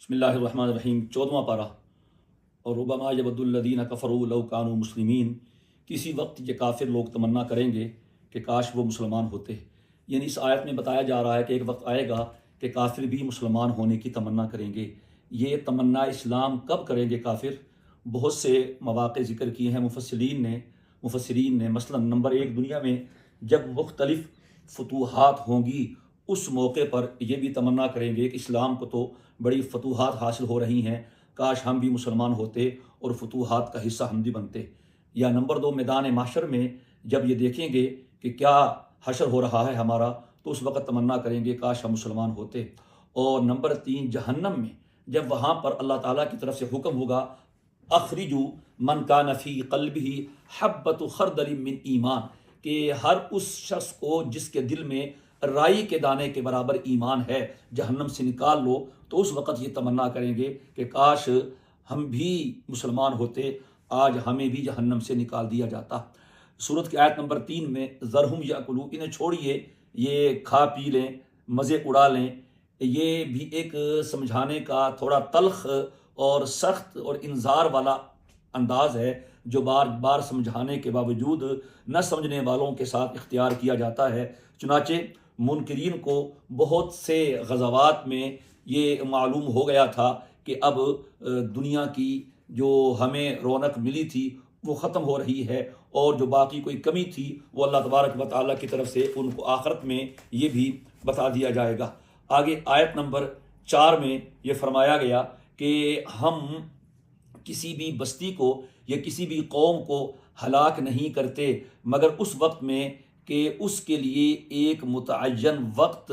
بسم اللہ الرحمن الرحیم 14واں پارہ۔ اور ربما یود الذین کفروا لو کانوا مسلمین، کسی وقت یہ کافر لوگ تمنا کریں گے کہ کاش وہ مسلمان ہوتے۔ یعنی اس آیت میں بتایا جا رہا ہے کہ ایک وقت آئے گا کہ کافر بھی مسلمان ہونے کی تمنا کریں گے۔ یہ تمنا اسلام کب کریں گے کافر؟ بہت سے مواقع ذکر کیے ہیں مفسرین نے مثلا نمبر 1، دنیا میں جب مختلف فتوحات ہوں گی اس موقع پر یہ بھی تمنا کریں گے کہ اسلام کو تو بڑی فتوحات حاصل ہو رہی ہیں، کاش ہم بھی مسلمان ہوتے اور فتوحات کا حصہ ہم بھی بنتے۔ یا نمبر 2، میدان محشر میں جب یہ دیکھیں گے کہ کیا حشر ہو رہا ہے ہمارا، تو اس وقت تمنا کریں گے کاش ہم مسلمان ہوتے۔ اور نمبر 3، جہنم میں جب وہاں پر اللہ تعالیٰ کی طرف سے حکم ہوگا اخرجوا من کان فی قلبہ حبۃ خردل من ایمان، کہ ہر اس شخص کو جس کے دل میں رائی کے دانے کے برابر ایمان ہے جہنم سے نکال لو، تو اس وقت یہ تمنا کریں گے کہ کاش ہم بھی مسلمان ہوتے، آج ہمیں بھی جہنم سے نکال دیا جاتا۔ سورت کی آیت نمبر 3 میں ذرہم یاکلوا، انہیں چھوڑیے یہ کھا پی لیں، مزے اڑا لیں۔ یہ بھی ایک سمجھانے کا تھوڑا تلخ اور سخت اور انذار والا انداز ہے جو بار بار سمجھانے کے باوجود نہ سمجھنے والوں کے ساتھ اختیار کیا جاتا ہے۔ چنانچہ منکرین کو بہت سے غزوات میں یہ معلوم ہو گیا تھا کہ اب دنیا کی جو ہمیں رونق ملی تھی وہ ختم ہو رہی ہے، اور جو باقی کوئی کمی تھی وہ اللہ تبارک و تعالیٰ کی طرف سے ان کو آخرت میں یہ بھی بتا دیا جائے گا۔ آگے آیت نمبر 4 میں یہ فرمایا گیا کہ ہم کسی بھی بستی کو یا کسی بھی قوم کو ہلاک نہیں کرتے مگر اس وقت میں کہ اس کے لیے ایک متعین وقت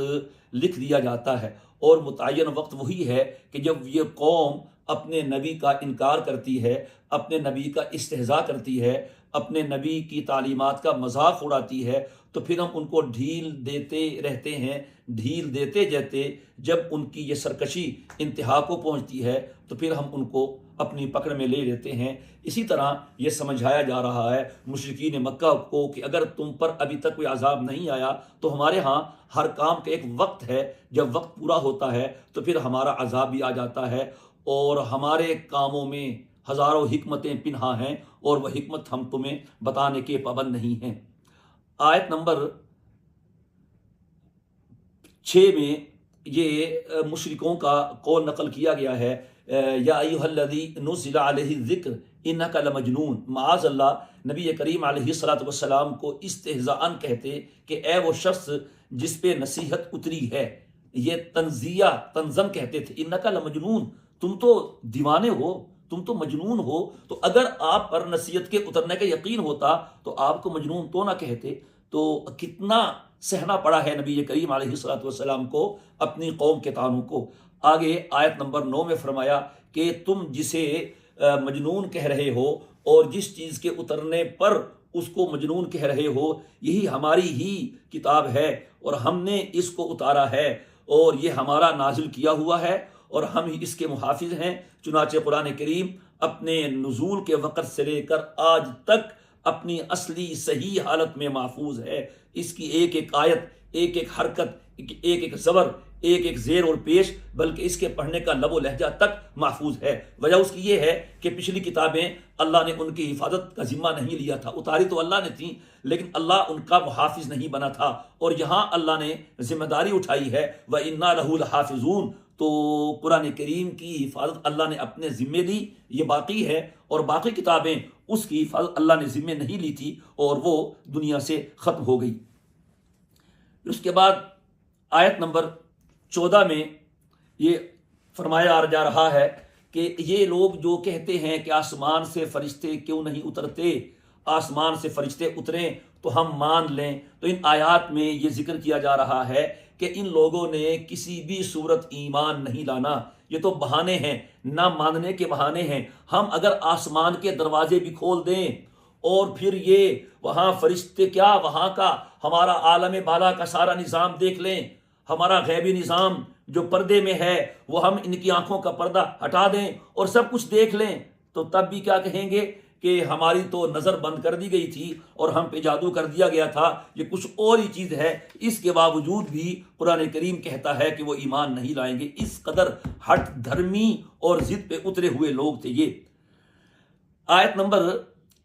لکھ دیا جاتا ہے، اور متعین وقت وہی ہے کہ جب یہ قوم اپنے نبی کا انکار کرتی ہے، اپنے نبی کا استہزاء کرتی ہے، اپنے نبی کی تعلیمات کا مذاق اڑاتی ہے، تو پھر ہم ان کو ڈھیل دیتے رہتے ہیں، ڈھیل دیتے جاتے جب ان کی یہ سرکشی انتہا کو پہنچتی ہے تو پھر ہم ان کو اپنی پکڑ میں لے لیتے ہیں۔ اسی طرح یہ سمجھایا جا رہا ہے مشرکین مکہ کو کہ اگر تم پر ابھی تک کوئی عذاب نہیں آیا تو ہمارے ہاں ہر کام کا ایک وقت ہے، جب وقت پورا ہوتا ہے تو پھر ہمارا عذاب بھی آ جاتا ہے، اور ہمارے کاموں میں ہزاروں حکمتیں پنہاں ہیں اور وہ حکمت ہم تمہیں بتانے کے پابند نہیں ہیں۔ آیت نمبر 6 میں یہ مشرکوں کا قول نقل کیا گیا ہے، یا ایھا الذی نزل علیہ الذکر انک لمجنون۔ معاذ اللہ نبی کریم علیہ الصلوۃ والسلام کو استہزاءً کہتے کہ اے وہ شخص جس پہ نصیحت اتری ہے، یہ تنزن کہتے تھے، انک لمجنون، تم تو دیوانے ہو، تم تو مجنون ہو۔ تو اگر آپ پر نصیحت کے اترنے کا یقین ہوتا تو آپ کو مجنون تو نہ کہتے۔ تو کتنا سہنا پڑا ہے نبی کریم علیہ الصلوۃ والسلام کو اپنی قوم کے طعنوں کو۔ آگے آیت نمبر 9 میں فرمایا کہ تم جسے مجنون کہہ رہے ہو اور جس چیز کے اترنے پر اس کو مجنون کہہ رہے ہو، یہی ہماری ہی کتاب ہے اور ہم نے اس کو اتارا ہے اور یہ ہمارا نازل کیا ہوا ہے اور ہم ہی اس کے محافظ ہیں۔ چنانچہ قرآن کریم اپنے نزول کے وقت سے لے کر آج تک اپنی اصلی صحیح حالت میں محفوظ ہے۔ اس کی ایک ایک آیت، ایک ایک حرکت، ایک ایک زبر، ایک ایک زیر اور پیش، بلکہ اس کے پڑھنے کا لب و لہجہ تک محفوظ ہے۔ وجہ اس کی یہ ہے کہ پچھلی کتابیں اللہ نے ان کی حفاظت کا ذمہ نہیں لیا تھا، اتاری تو اللہ نے تھیں لیکن اللہ ان کا محافظ نہیں بنا تھا، اور یہاں اللہ نے ذمہ داری اٹھائی ہے وَإِنَّا لَهُ لَحَافِظُونَ۔ تو قرآن کریم کی حفاظت اللہ نے اپنے ذمے لی، یہ باقی ہے، اور باقی کتابیں اس کی حفاظت اللہ نے ذمے نہیں لی تھی اور وہ دنیا سے ختم ہو گئی۔ اس کے بعد آیت نمبر 14 میں یہ فرمایا جا رہا ہے کہ یہ لوگ جو کہتے ہیں کہ آسمان سے فرشتے کیوں نہیں اترتے، آسمان سے فرشتے اتریں تو ہم مان لیں، تو ان آیات میں یہ ذکر کیا جا رہا ہے کہ ان لوگوں نے کسی بھی صورت ایمان نہیں لانا، یہ تو بہانے ہیں، نہ ماننے کے بہانے ہیں۔ ہم اگر آسمان کے دروازے بھی کھول دیں اور پھر یہ وہاں فرشتے کیا، وہاں کا ہمارا عالم بالا کا سارا نظام دیکھ لیں، ہمارا غیبی نظام جو پردے میں ہے وہ ہم ان کی آنکھوں کا پردہ ہٹا دیں اور سب کچھ دیکھ لیں، تو تب بھی کیا کہیں گے کہ ہماری تو نظر بند کر دی گئی تھی اور ہم پہ جادو کر دیا گیا تھا، یہ کچھ اور ہی چیز ہے، اس کے باوجود بھی قرآن کریم کہتا ہے کہ وہ ایمان نہیں لائیں گے۔ اس قدر ہٹ دھرمی اور ضد پہ اترے ہوئے لوگ تھے یہ۔ آیت نمبر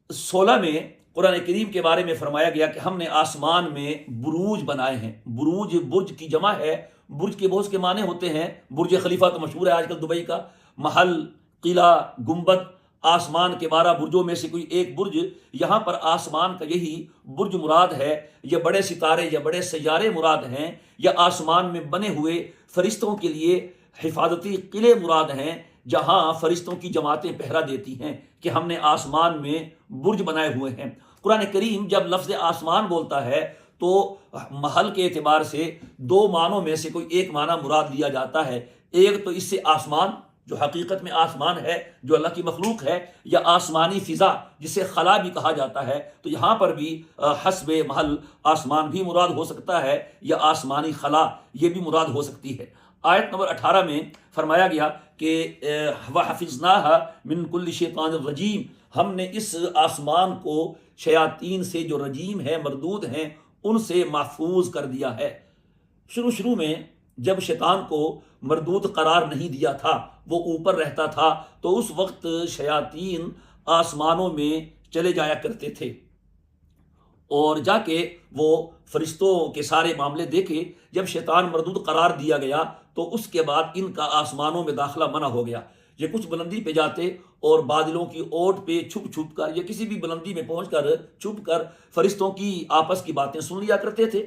16 میں قرآن کریم کے بارے میں فرمایا گیا کہ ہم نے آسمان میں بروج بنائے ہیں۔ بروج برج کی جمع ہے، برج کے بہت کے معنی ہوتے ہیں۔ برج خلیفہ تو مشہور ہے آج کل دبئی کا، محل، قلعہ، گنبد، آسمان کے 12 برجوں میں سے کوئی ایک برج، یہاں پر آسمان کا یہی برج مراد ہے، یا بڑے ستارے یا بڑے سیارے مراد ہیں، یا آسمان میں بنے ہوئے فرشتوں کے لیے حفاظتی قلعے مراد ہیں، جہاں فرشتوں کی جماعتیں پہرا دیتی ہیں کہ ہم نے آسمان میں برج بنائے ہوئے ہیں۔ قرآن کریم جب لفظ آسمان بولتا ہے تو محل کے اعتبار سے 2 معنوں میں سے کوئی ایک معنی مراد لیا جاتا ہے۔ ایک تو اس سے آسمان جو حقیقت میں آسمان ہے، جو اللہ کی مخلوق ہے، یا آسمانی فضا جسے خلا بھی کہا جاتا ہے، تو یہاں پر بھی حسب محل آسمان بھی مراد ہو سکتا ہے، یا آسمانی خلا یہ بھی مراد ہو سکتی ہے۔ آیت نمبر 18 میں فرمایا گیا کہ وَحَفِظْنَاهَا مِن كُلِّ شَيْطَانٍ رَجِيمٍ، ہم نے اس آسمان کو شیاطین سے جو رجیم ہے، مردود ہیں، ان سے محفوظ کر دیا ہے۔ شروع میں جب شیطان کو مردود قرار نہیں دیا تھا، وہ اوپر رہتا تھا، تو اس وقت شیاطین آسمانوں میں چلے جایا کرتے تھے اور جا کے وہ فرشتوں کے سارے معاملے دیکھے۔ جب شیطان مردود قرار دیا گیا تو اس کے بعد ان کا آسمانوں میں داخلہ منع ہو گیا۔ یہ کچھ بلندی پہ جاتے اور بادلوں کی اوٹ پہ چھپ کر یا کسی بھی بلندی میں پہنچ کر چھپ کر فرشتوں کی آپس کی باتیں سن لیا کرتے تھے،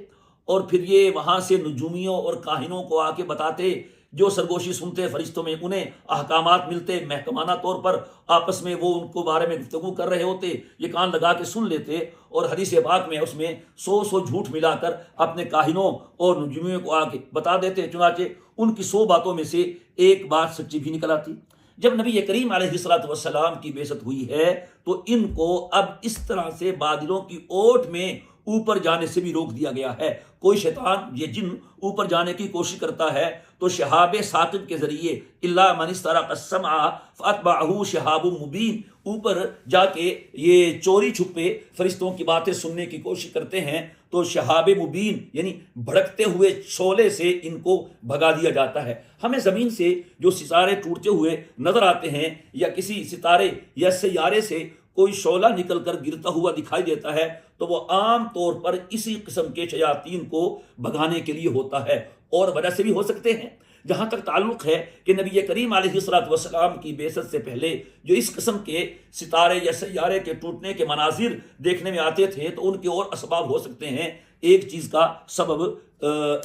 اور پھر یہ وہاں سے نجومیوں اور کاہنوں کو آ کے بتاتے، جو سرگوشی سنتے فرشتوں میں، انہیں احکامات ملتے محکمانہ طور پر، آپس میں وہ ان کو بارے میں گفتگو کر رہے ہوتے، یہ کان لگا کے سن لیتے، اور حدیث پاک میں اس میں 100 جھوٹ ملا کر اپنے کاہنوں اور نجومیوں کو آ کے بتا دیتے، چنانچہ ان کی 100 باتوں میں سے ایک بات سچی بھی نکل آتی۔ جب نبی کریم علیہ الصلوۃ والسلام کی بعثت ہوئی ہے تو ان کو اب اس طرح سے بادلوں کی اوٹ میں اوپر جانے سے بھی روک دیا گیا ہے۔ کوئی شیطان یہ جن اوپر جانے کی کوشش کرتا ہے تو شہاب ثاقب کے ذریعے الا من استرق السمع فاتبعه شهاب مبین، اوپر جا کے یہ چوری چھپے فرشتوں کی باتیں سننے کی کوشش کرتے ہیں، تو شہاب مبین یعنی بھڑکتے ہوئے شعلے سے ان کو بھگا دیا جاتا ہے۔ ہمیں زمین سے جو ستارے ٹوٹتے ہوئے نظر آتے ہیں، یا کسی ستارے یا سیارے سے کوئی شعلہ نکل کر گرتا ہوا دکھائی دیتا ہے، تو وہ عام طور پر اسی قسم کے شیاطین کو بھگانے کے لیے ہوتا ہے، اور وجہ سے بھی ہو سکتے ہیں۔ جہاں تک تعلق ہے کہ نبی کریم علیہ الصلوۃ والسلام کی بعثت سے پہلے جو اس قسم کے ستارے یا سیارے کے ٹوٹنے کے مناظر دیکھنے میں آتے تھے، تو ان کے اور اسباب ہو سکتے ہیں۔ ایک چیز کا سبب،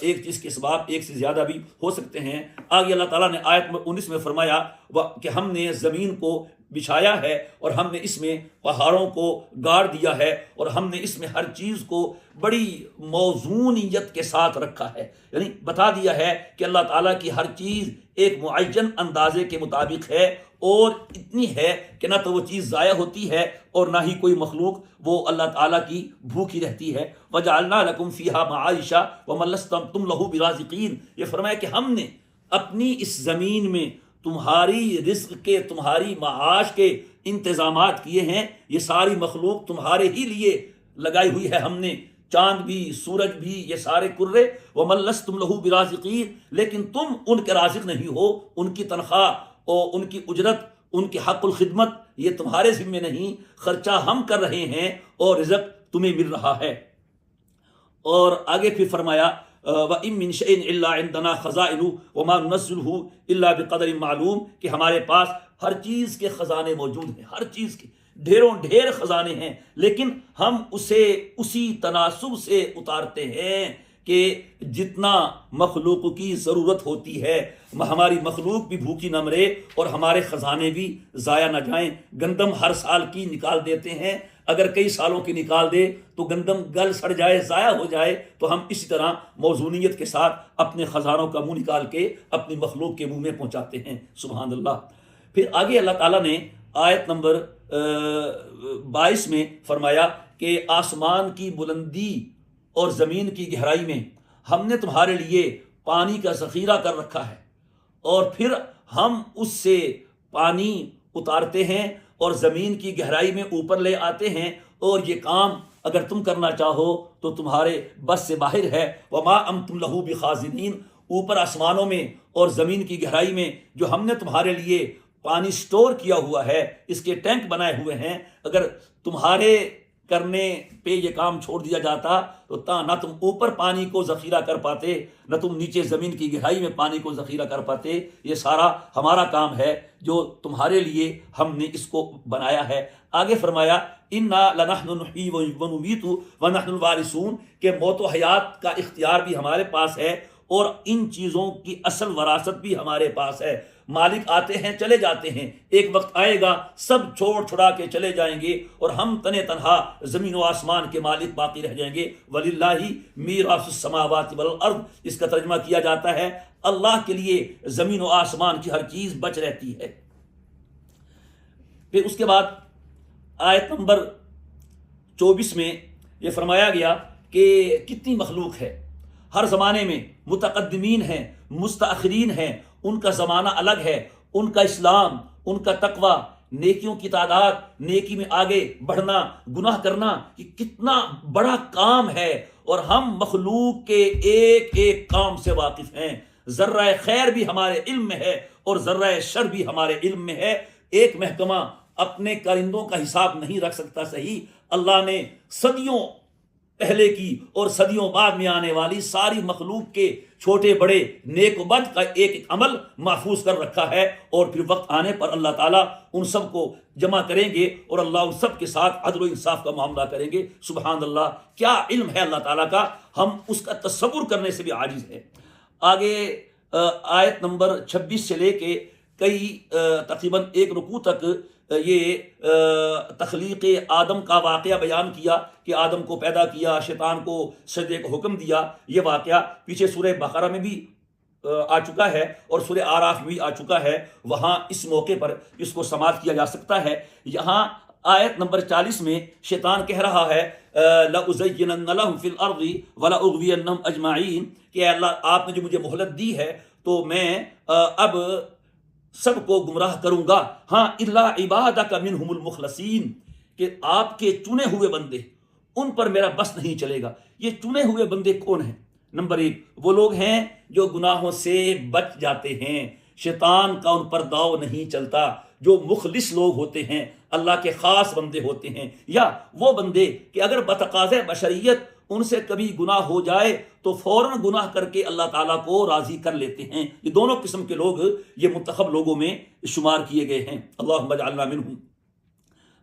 ایک چیز کے اسباب ایک سے زیادہ بھی ہو سکتے ہیں۔ آگے اللہ تعالیٰ نے آیت 19 میں فرمایا کہ ہم نے زمین کو بچھایا ہے اور ہم نے اس میں پہاڑوں کو گاڑ دیا ہے، اور ہم نے اس میں ہر چیز کو بڑی موزونیت کے ساتھ رکھا ہے، یعنی بتا دیا ہے کہ اللہ تعالیٰ کی ہر چیز ایک معین اندازے کے مطابق ہے، اور اتنی ہے کہ نہ تو وہ چیز ضائع ہوتی ہے اور نہ ہی کوئی مخلوق وہ اللہ تعالیٰ کی بھوکی رہتی ہے۔ وَجَعَلْنَا لَكُمْ فِيهَا مَعَائِشَ وَمَن لَّسْتُمْ لَهُ بِرَازِقِينَ، یہ فرمایا کہ ہم نے اپنی اس زمین میں تمہاری رزق کے، تمہاری معاش کے انتظامات کیے ہیں، یہ ساری مخلوق تمہارے ہی لیے لگائی ہوئی ہے ہم نے، چاند بھی، سورج بھی، یہ سارے کرے، وَمَن لَّسْتُمْ لَهُ بِرَازِقِينَ، لیکن تم ان کے رازق نہیں ہو، ان کی تنخواہ اور ان کی اجرت، ان کی حق الخدمت یہ تمہارے ذمے نہیں، خرچہ ہم کر رہے ہیں اور رزق تمہیں مل رہا ہے۔ اور آگے پھر فرمایا وَإِن مِّن شَيْءٍ إِلَّا عِندَنَا خَزَائِنُهُ وَمَا نُنَزِّلُهُ إِلَّا بِقَدَرٍ مَّعْلُومٍ، کہ ہمارے پاس ہر چیز کے خزانے موجود ہیں، ہر چیز کے ڈھیروں ڈھیر خزانے ہیں، لیکن ہم اسے اسی تناسب سے اتارتے ہیں کہ جتنا مخلوق کی ضرورت ہوتی ہے، ہماری مخلوق بھی بھوکی نہ مرے اور ہمارے خزانے بھی ضائع نہ جائیں۔ گندم ہر سال کی نکال دیتے ہیں، اگر کئی سالوں کی نکال دے تو گندم گل سڑ جائے، ضائع ہو جائے، تو ہم اسی طرح موزونیت کے ساتھ اپنے خزانوں کا منہ نکال کے اپنی مخلوق کے منہ میں پہنچاتے ہیں۔ سبحان اللہ۔ پھر آگے اللہ تعالیٰ نے آیت نمبر 22 میں فرمایا کہ آسمان کی بلندی اور زمین کی گہرائی میں ہم نے تمہارے لیے پانی کا ذخیرہ کر رکھا ہے، اور پھر ہم اس سے پانی اتارتے ہیں اور زمین کی گہرائی میں اوپر لے آتے ہیں، اور یہ کام اگر تم کرنا چاہو تو تمہارے بس سے باہر ہے۔ وما انتم لہ بخازنین، اوپر آسمانوں میں اور زمین کی گہرائی میں جو ہم نے تمہارے لیے پانی سٹور کیا ہوا ہے، اس کے ٹینک بنائے ہوئے ہیں، اگر تمہارے کرنے پہ یہ کام چھوڑ دیا جاتا تو نہ تم اوپر پانی کو ذخیرہ کر پاتے، نہ تم نیچے زمین کی گہرائی میں پانی کو ذخیرہ کر پاتے۔ یہ سارا ہمارا کام ہے جو تمہارے لیے ہم نے اس کو بنایا ہے۔ آگے فرمایا انا لنحن نحیی ونمیت ونحن الوارثون، کہ موت و حیات کا اختیار بھی ہمارے پاس ہے اور ان چیزوں کی اصل وراثت بھی ہمارے پاس ہے۔ مالک آتے ہیں چلے جاتے ہیں، ایک وقت آئے گا سب چھوڑ چھڑا کے چلے جائیں گے اور ہم تنے تنہا زمین و آسمان کے مالک باقی رہ جائیں گے۔ وَلِلَّهِ مِيرَاثُ السَّمَاوَاتِ وَالْأَرْضِ، اس کا ترجمہ کیا جاتا ہے اللہ کے لیے زمین و آسمان کی ہر چیز بچ رہتی ہے۔ پھر اس کے بعد آیت نمبر 24 میں یہ فرمایا گیا کہ کتنی مخلوق ہے، ہر زمانے میں متقدمین ہیں، مستاخرین ہیں، ان کا زمانہ الگ ہے، ان کا اسلام، ان کا تقوی، نیکیوں کی تعداد، نیکی میں آگے بڑھنا، گناہ کرنا، یہ کتنا بڑا کام ہے، اور ہم مخلوق کے ایک ایک کام سے واقف ہیں۔ ذرہ خیر بھی ہمارے علم میں ہے اور ذرہ شر بھی ہمارے علم میں ہے۔ ایک محکمہ اپنے کارندوں کا حساب نہیں رکھ سکتا، صحیح، اللہ نے صدیوں پہلے کی اور صدیوں بعد میں آنے والی ساری مخلوق کے چھوٹے بڑے نیک و بد کا ایک ایک عمل محفوظ کر رکھا ہے، اور پھر وقت آنے پر اللہ تعالیٰ ان سب کو جمع کریں گے اور اللہ ان سب کے ساتھ عدل و انصاف کا معاملہ کریں گے۔ سبحان اللہ، کیا علم ہے اللہ تعالیٰ کا، ہم اس کا تصور کرنے سے بھی عاجز ہیں۔ آگے آیت نمبر 26 سے لے کے کئی تقریباً ایک رکوع تک یہ تخلیق آدم کا واقعہ بیان کیا کہ آدم کو پیدا کیا، شیطان کو سجدے کا حکم دیا۔ یہ واقعہ پیچھے سورہ بقرہ میں بھی آ چکا ہے اور سورہ اعراف میں بھی آ چکا ہے، وہاں اس موقع پر اس کو سماعت کیا جا سکتا ہے۔ یہاں آیت نمبر 40 میں شیطان کہہ رہا ہے لَأُزَيِّنَنَّ لَهُمْ فِي الْأَرْضِ وَلَأُغْوِيَنَّهُمْ أَجْمَعِينَ، کہ اللہ آپ نے جو مجھے مہلت دی ہے تو میں اب سب کو گمراہ کروں گا، ہاں الا عبادک منہم المخلصین، کہ آپ کے چنے ہوئے بندے ان پر میرا بس نہیں چلے گا۔ یہ چنے ہوئے بندے کون ہیں؟ نمبر 1 وہ لوگ ہیں جو گناہوں سے بچ جاتے ہیں، شیطان کا ان پر داؤ نہیں چلتا، جو مخلص لوگ ہوتے ہیں، اللہ کے خاص بندے ہوتے ہیں، یا وہ بندے کہ اگر بتقاضۂ بشریت ان سے کبھی گناہ ہو جائے تو فوراً گناہ کر کے اللہ تعالیٰ کو راضی کر لیتے ہیں۔ یہ دونوں قسم کے لوگ یہ منتخب لوگوں میں شمار کیے گئے ہیں۔ اللہم اجعلنا منہم،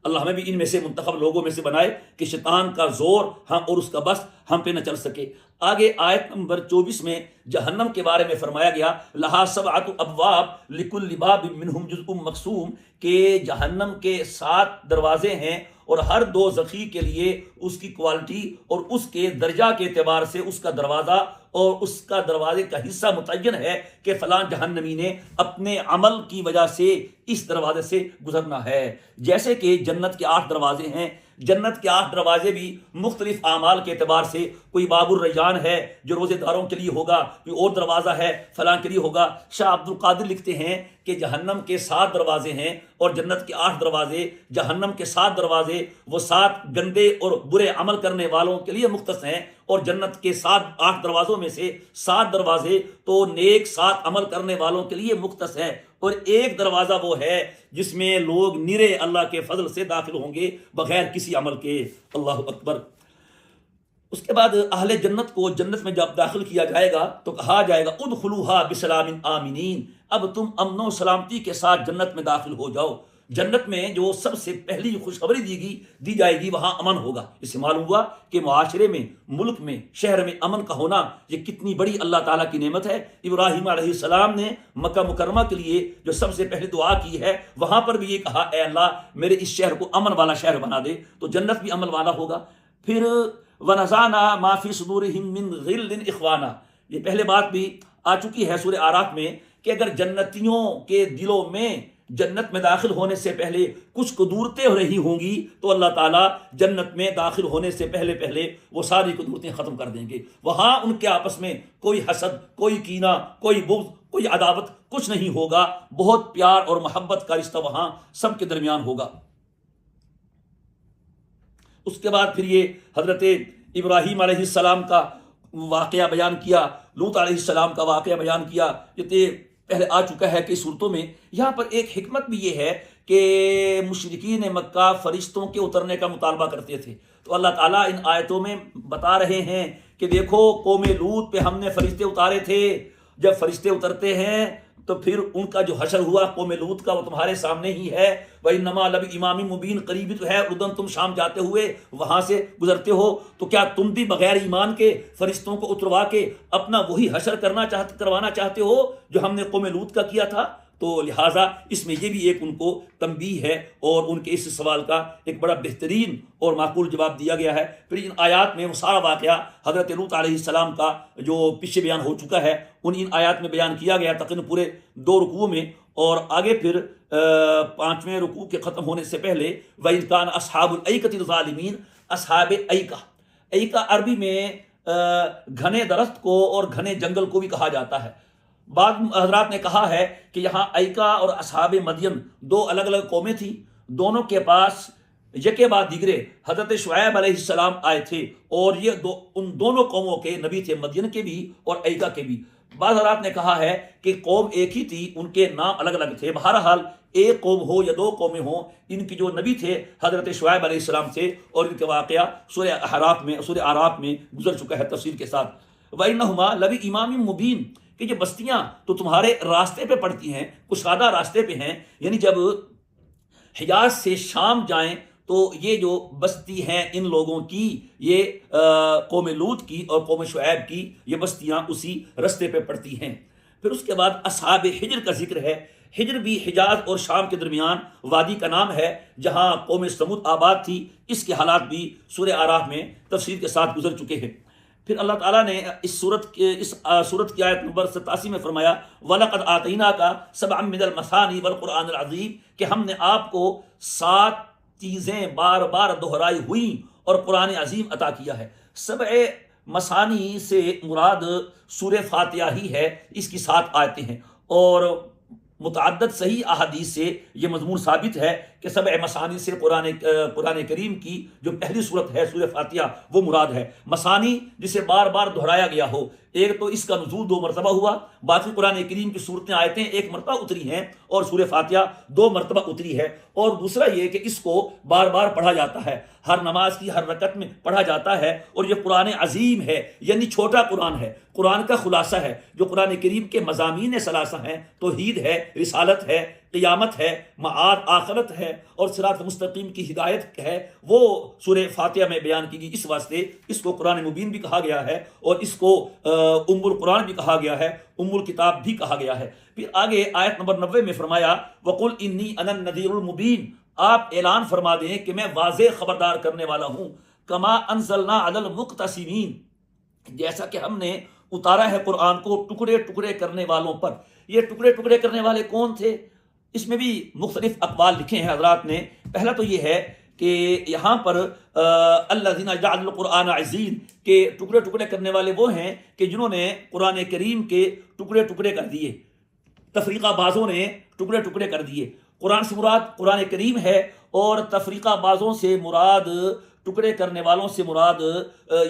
اللہ ہمیں بھی ان میں سے منتخب لوگوں میں سے بنائے کہ شیطان کا زور ہم اور اس کا بس ہم پہ نہ چل سکے۔ آگے آیت نمبر 24 میں جہنم کے بارے میں فرمایا گیا لہا سبعۃ ابواب لکل باب منہم جزء مقسوم، کہ جہنم کے 7 دروازے ہیں اور ہر دوزخی کے لیے اس کی کوالٹی اور اس کے درجہ کے اعتبار سے اس کا دروازہ اور اس کا دروازے کا حصہ متعین ہے کہ فلاں جہنمی نے اپنے عمل کی وجہ سے اس دروازے سے گزرنا ہے۔ جیسے کہ جنت کے 8 دروازے ہیں، جنت کے 8 دروازے بھی مختلف اعمال کے اعتبار سے، کوئی باب الریان ہے جو روزے داروں کے لیے ہوگا، کوئی اور دروازہ ہے فلاں کے لیے ہوگا۔ شاہ عبد القادر لکھتے ہیں کہ جہنم کے 7 دروازے ہیں اور جنت کے 8 دروازے۔ جہنم کے 7 دروازے وہ 7 گندے اور برے عمل کرنے والوں کے لیے مختص ہیں، اور جنت کے 8 دروازوں میں سے 7 دروازے تو نیک 7 عمل کرنے والوں کے لیے مختص ہے، اور ایک دروازہ وہ ہے جس میں لوگ نرے اللہ کے فضل سے داخل ہوں گے بغیر کسی عمل کے۔ اللہ اکبر۔ اس کے بعد اہل جنت کو جنت میں جب داخل کیا جائے گا تو کہا جائے گا ادخلوها بسلام آمنین، اب تم امن و سلامتی کے ساتھ جنت میں داخل ہو جاؤ۔ جنت میں جو سب سے پہلی خوشخبری دی جائے گی وہاں امن ہوگا۔ اس سے معلوم ہوا کہ معاشرے میں، ملک میں، شہر میں امن کا ہونا یہ کتنی بڑی اللہ تعالیٰ کی نعمت ہے۔ ابراہیم علیہ السلام نے مکہ مکرمہ کے لیے جو سب سے پہلے دعا کی ہے وہاں پر بھی یہ کہا اے اللہ میرے اس شہر کو امن والا شہر بنا دے، تو جنت بھی امن والا ہوگا۔ پھر وَنَزَعْنَا مَا فِي صُدُورِهِم مِّن غِلٍّ إِخْوَانًا، یہ پہلے بات بھی آ چکی ہے سورہ اعراف میں کہ اگر جنتیوں کے دلوں میں جنت میں داخل ہونے سے پہلے کچھ قدورتیں ہو رہی ہوں گی تو اللہ تعالیٰ جنت میں داخل ہونے سے پہلے وہ ساری قدورتیں ختم کر دیں گے۔ وہاں ان کے آپس میں کوئی حسد، کوئی کینہ، کوئی بغض، کوئی عداوت کچھ نہیں ہوگا، بہت پیار اور محبت کا رشتہ وہاں سب کے درمیان ہوگا۔ اس کے بعد پھر یہ حضرت ابراہیم علیہ السلام کا واقعہ بیان کیا، لوط علیہ السلام کا واقعہ بیان کیا، یہ پہلے آ چکا ہے کہ صورتوں میں۔ یہاں پر ایک حکمت بھی یہ ہے کہ مشرکین مکہ فرشتوں کے اترنے کا مطالبہ کرتے تھے، تو اللہ تعالیٰ ان آیتوں میں بتا رہے ہیں کہ دیکھو قوم لوط پہ ہم نے فرشتے اتارے تھے، جب فرشتے اترتے ہیں تو پھر ان کا جو حشر ہوا قوم لوط کا وہ تمہارے سامنے ہی ہے۔ وَإِنَّمَا لَبِإِمَامٍ مُبِينٍ، قریبی تو ہے اردن، تم شام جاتے ہوئے وہاں سے گزرتے ہو، تو کیا تم بھی بغیر ایمان کے فرشتوں کو اتروا کے اپنا وہی حشر کروانا چاہتے ہو جو ہم نے قوم لوط کا کیا تھا؟ تو لہٰذا اس میں یہ بھی ایک ان کو تنبیہ ہے اور ان کے اس سوال کا ایک بڑا بہترین اور معقول جواب دیا گیا ہے۔ پھر ان آیات میں وہ سارا واقعہ حضرت لوط علیہ السلام کا جو پیچھے بیان ہو چکا ہے ان آیات میں بیان کیا گیا تقریباً پورے 2 رکوعوں میں، اور آگے پھر 5ویں رکوع کے ختم ہونے سے پہلے وَإِذْ كَانَ أَصْحَابُ الْأَيْكَةِ الظَّالِمِينَ، اصحاب ایکا عربی میں گھنے درخت کو اور گھنے جنگل کو بھی کہا جاتا ہے۔ بعض حضرات نے کہا ہے کہ یہاں ایکا اور اصحاب مدین 2 الگ الگ قومیں تھیں، دونوں کے پاس یکے بعد دیگرے حضرت شعیب علیہ السلام آئے تھے، اور یہ ان دونوں قوموں کے نبی تھے، مدین کے بھی اور ایکا کے بھی۔ بعض حضرات نے کہا ہے کہ قوم ایک ہی تھی، ان کے نام الگ الگ تھے۔ بہرحال ایک قوم ہو یا 2 قومیں ہوں، ان کی جو نبی تھے حضرت شعیب علیہ السلام تھے، اور ان کے واقعہ سورہ اعراف میں گزر چکا ہے تفصیل کے ساتھ۔ وَإِنَّهُمَا لَبِإِمَامٍ مُبِينٍ، کہ یہ بستیاں تو تمہارے راستے پہ پڑتی ہیں، کشادہ راستے پہ ہیں، یعنی جب حجاز سے شام جائیں تو یہ جو بستی ہیں ان لوگوں کی، یہ قوم لوط کی اور قوم شعیب کی یہ بستیاں اسی رستے پہ پڑتی ہیں۔ پھر اس کے بعد اصحاب حجر کا ذکر ہے۔ حجر بھی حجاز اور شام کے درمیان وادی کا نام ہے جہاں قوم سمود آباد تھی۔ اس کے حالات بھی سورہ اعراف میں تفصیل کے ساتھ گزر چکے ہیں۔ پھر اللہ تعالیٰ نے اس سورت کی آیت نمبر 87 میں فرمایا وَلَقَدْ آتَيْنَاكَ سَبْعًا مِنَ الْمَثَانِي وَالْقُرْآنِ الْعَظِيمِ، کہ ہم نے آپ کو 7 چیزیں بار بار دہرائی ہوئی اور قرآن عظیم عطا کیا ہے۔ 7 مثانی سے مراد سورہ فاتحہ ہی ہے، اس کی 7 آیتیں ہیں، اور متعدد صحیح احادیث سے یہ مضمون ثابت ہے کہ 7 مثانی سے قرآن کریم کی جو پہلی صورت ہے سورہ فاتحہ وہ مراد ہے۔ مثانی جسے بار بار دہرایا گیا ہو، ایک تو اس کا نزول 2 مرتبہ ہوا، باقی قرآن کریم کی صورتیں آیتیں 1 مرتبہ اتری ہیں، اور سورہ فاتحہ 2 مرتبہ اتری ہے، اور دوسرا یہ کہ اس کو بار بار پڑھا جاتا ہے، ہر نماز کی ہر رکعت میں پڑھا جاتا ہے، اور یہ قرآن عظیم ہے، یعنی چھوٹا قرآن ہے، قرآن کا خلاصہ ہے۔ جو قرآن کریم کے مضامین ثلاثہ ہیں، توحید ہے، رسالت ہے، قیامت ہے، معاد آخرت ہے، اور صراط مستقیم کی ہدایت ہے، وہ سورہ فاتحہ میں بیان کی گئی۔ اس واسطے اس کو قرآن مبین بھی کہا گیا ہے، اور اس کو ام القرآن بھی کہا گیا ہے، ام الکتاب بھی کہا گیا ہے۔ پھر آگے آیت نمبر 90 میں فرمایا وَقُلْ إِنِّي أَنَا النَّذِيرُ الْمُبِينُ، آپ اعلان فرما دیں کہ میں واضح خبردار کرنے والا ہوں۔ کما انزلنا علی المقتسمین، جیسا کہ ہم نے اتارا ہے قرآن کو ٹکڑے ٹکڑے کرنے والوں پر۔ یہ ٹکڑے ٹکڑے کرنے والے کون تھے؟ اس میں بھی مختلف اقوال لکھے ہیں حضرات نے۔ پہلا تو یہ ہے کہ یہاں پر الذین جعلوا القرآن عضین، کہ ٹکڑے ٹکڑے کرنے والے وہ ہیں کہ جنہوں نے قرآن کریم کے ٹکڑے ٹکڑے کر دیے، تفریقہ بازوں نے ٹکڑے ٹکڑے کر دیے۔ قرآن سے مراد قرآن کریم ہے، اور تفریقہ بازوں سے مراد، ٹکڑے کرنے والوں سے مراد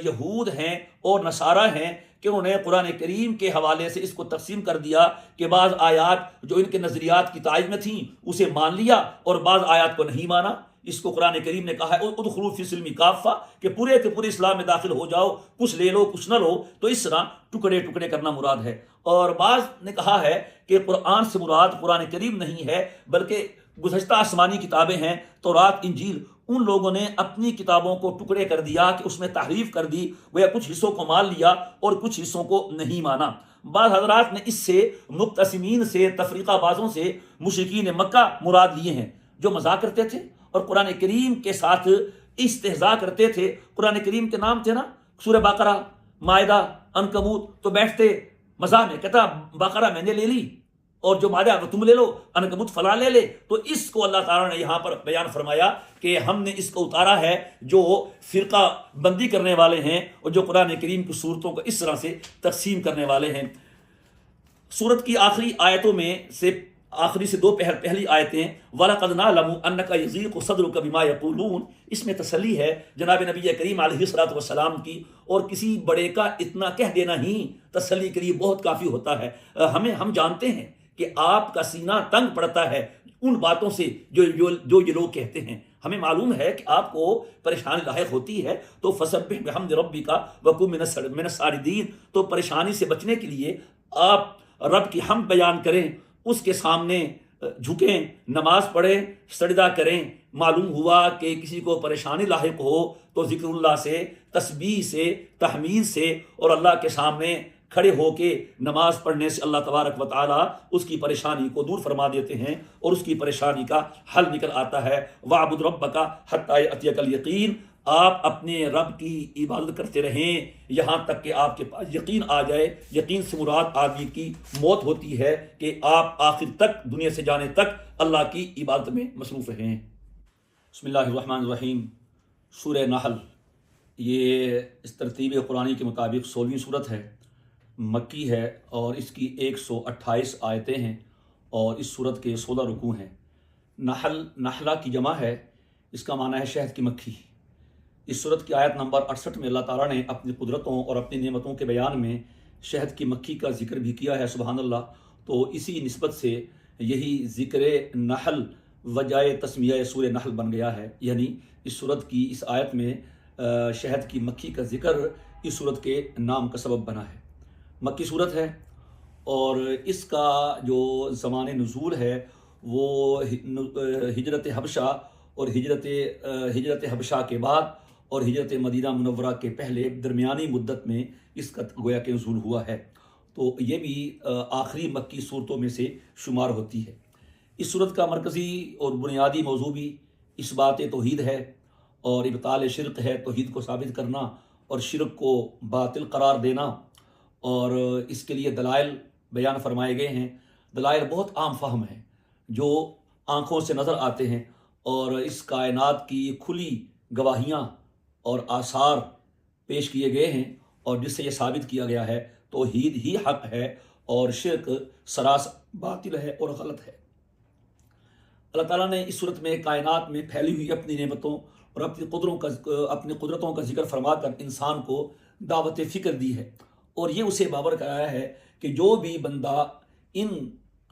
یہود ہیں اور نصارہ ہیں، کہ انہوں نے قرآن کریم کے حوالے سے اس کو تقسیم کر دیا کہ بعض آیات جو ان کے نظریات کی تائید میں تھیں اسے مان لیا، اور بعض آیات کو نہیں مانا۔ اس کو قرآن کریم نے کہا ہے ادخلوا فی السلم کافہ، کہ پورے کے پورے اسلام میں داخل ہو جاؤ، کچھ لے لو کچھ نہ لو۔ تو اس طرح ٹکڑے ٹکڑے کرنا مراد ہے۔ اور بعض نے کہا ہے کہ قرآن سے مراد قرآن کریم نہیں ہے، بلکہ گزشتہ آسمانی کتابیں ہیں، تورات انجیل۔ ان لوگوں نے اپنی کتابوں کو ٹکڑے کر دیا کہ اس میں تحریف کر دی، وہ کچھ حصوں کو مان لیا اور کچھ حصوں کو نہیں مانا۔ بعض حضرات نے اس سے مقتسمین سے، تفریقہ بازوں سے مشرکین مکہ مراد لیے ہیں، جو مذاق کرتے تھے اور قرآن کریم کے ساتھ استہزاء کرتے تھے۔ قرآن کریم کے نام تھے نا، سورہ بقرہ، مائدہ، عنکبوت، تو بیٹھتے مزاح میں کہتا بقرہ میں نے لے لی، اور جو مائدہ تم لے لو، عنکبوت فلاں لے لے۔ تو اس کو اللہ تعالیٰ نے یہاں پر بیان فرمایا کہ ہم نے اس کو اتارا ہے جو فرقہ بندی کرنے والے ہیں، اور جو قرآن کریم کی صورتوں کو اس طرح سے تقسیم کرنے والے ہیں۔ سورت کی آخری آیتوں میں سے آخری سے دو پہلی آیتیں وَلَقَدْ نَعْلَمُ أَنَّكَ يَضِيقُ صَدْرُكَ بِمَا يَقُولُونَ، اس میں تسلی ہے جناب نبی کریم علیہ الصلوۃ والسلام کی، اور کسی بڑے کا اتنا کہہ دینا ہی تسلی کے لیے بہت کافی ہوتا ہے۔ ہم جانتے ہیں کہ آپ کا سینہ تنگ پڑتا ہے ان باتوں سے جو یہ لوگ کہتے ہیں۔ ہمیں معلوم ہے کہ آپ کو پریشانی لاحق ہوتی ہے، تو فسبح بحمد ربک وکن من الساجدین، تو پریشانی سے بچنے کے لیے آپ رب کی حمد بیان کریں، اس کے سامنے جھکیں، نماز پڑھیں، سجدہ کریں۔ معلوم ہوا کہ کسی کو پریشانی لاحق ہو تو ذکر اللہ سے، تسبیح سے، تحمید سے اور اللہ کے سامنے کھڑے ہو کے نماز پڑھنے سے اللہ تبارک و تعالیٰ اس کی پریشانی کو دور فرما دیتے ہیں اور اس کی پریشانی کا حل نکل آتا ہے۔ وَاعْبُدْ رَبَّكَ حَتَّىٰ يَأْتِيَكَ الْيَقِينُ، آپ اپنے رب کی عبادت کرتے رہیں یہاں تک کہ آپ کے پاس یقین آ جائے۔ یقین سے مراد آدمی کی موت ہوتی ہے کہ آپ آخر تک، دنیا سے جانے تک اللہ کی عبادت میں مصروف رہیں۔ بسم اللہ الرحمن الرحیم۔ سورہ نحل یہ اس ترتیب قرآنی کے مطابق 16ویں سورت ہے، مکی ہے، اور اس کی 128 آیتیں ہیں اور اس سورت کے 16 رکوع ہیں۔ نحلہ کی جمع ہے، اس کا معنی ہے شہد کی مکھی۔ اس سورت کی آیت نمبر 68 میں اللہ تعالیٰ نے اپنی قدرتوں اور اپنی نعمتوں کے بیان میں شہد کی مکھی کا ذکر بھی کیا ہے، سبحان اللہ۔ تو اسی نسبت سے یہی ذکر نحل وجہ تسمیہ سورہ نحل بن گیا ہے، یعنی اس سورت کی اس آیت میں شہد کی مکھی کا ذکر اس سورت کے نام کا سبب بنا ہے۔ مکی صورت ہے اور اس کا جو زمان نزول ہے وہ ہجرت حبشہ اور ہجرت حبشہ کے بعد اور ہجرت مدینہ منورہ کے پہلے درمیانی مدت میں اس کا گویا کہ نزول ہوا ہے، تو یہ بھی آخری مکی صورتوں میں سے شمار ہوتی ہے۔ اس صورت کا مرکزی اور بنیادی موضوع بھی اس بات توحید ہے اور ابطال شرک ہے، توحید کو ثابت کرنا اور شرک کو باطل قرار دینا، اور اس کے لیے دلائل بیان فرمائے گئے ہیں۔ دلائل بہت عام فہم ہیں جو آنکھوں سے نظر آتے ہیں، اور اس کائنات کی کھلی گواہیاں اور آثار پیش کیے گئے ہیں، اور جس سے یہ ثابت کیا گیا ہے توحید ہی حق ہے اور شرک سراسر باطل ہے اور غلط ہے۔ اللہ تعالیٰ نے اس صورت میں کائنات میں پھیلی ہوئی اپنی نعمتوں اور اپنی قدرتوں کا ذکر فرما کر انسان کو دعوت فکر دی ہے، اور یہ اسے باور کرایا ہے کہ جو بھی بندہ ان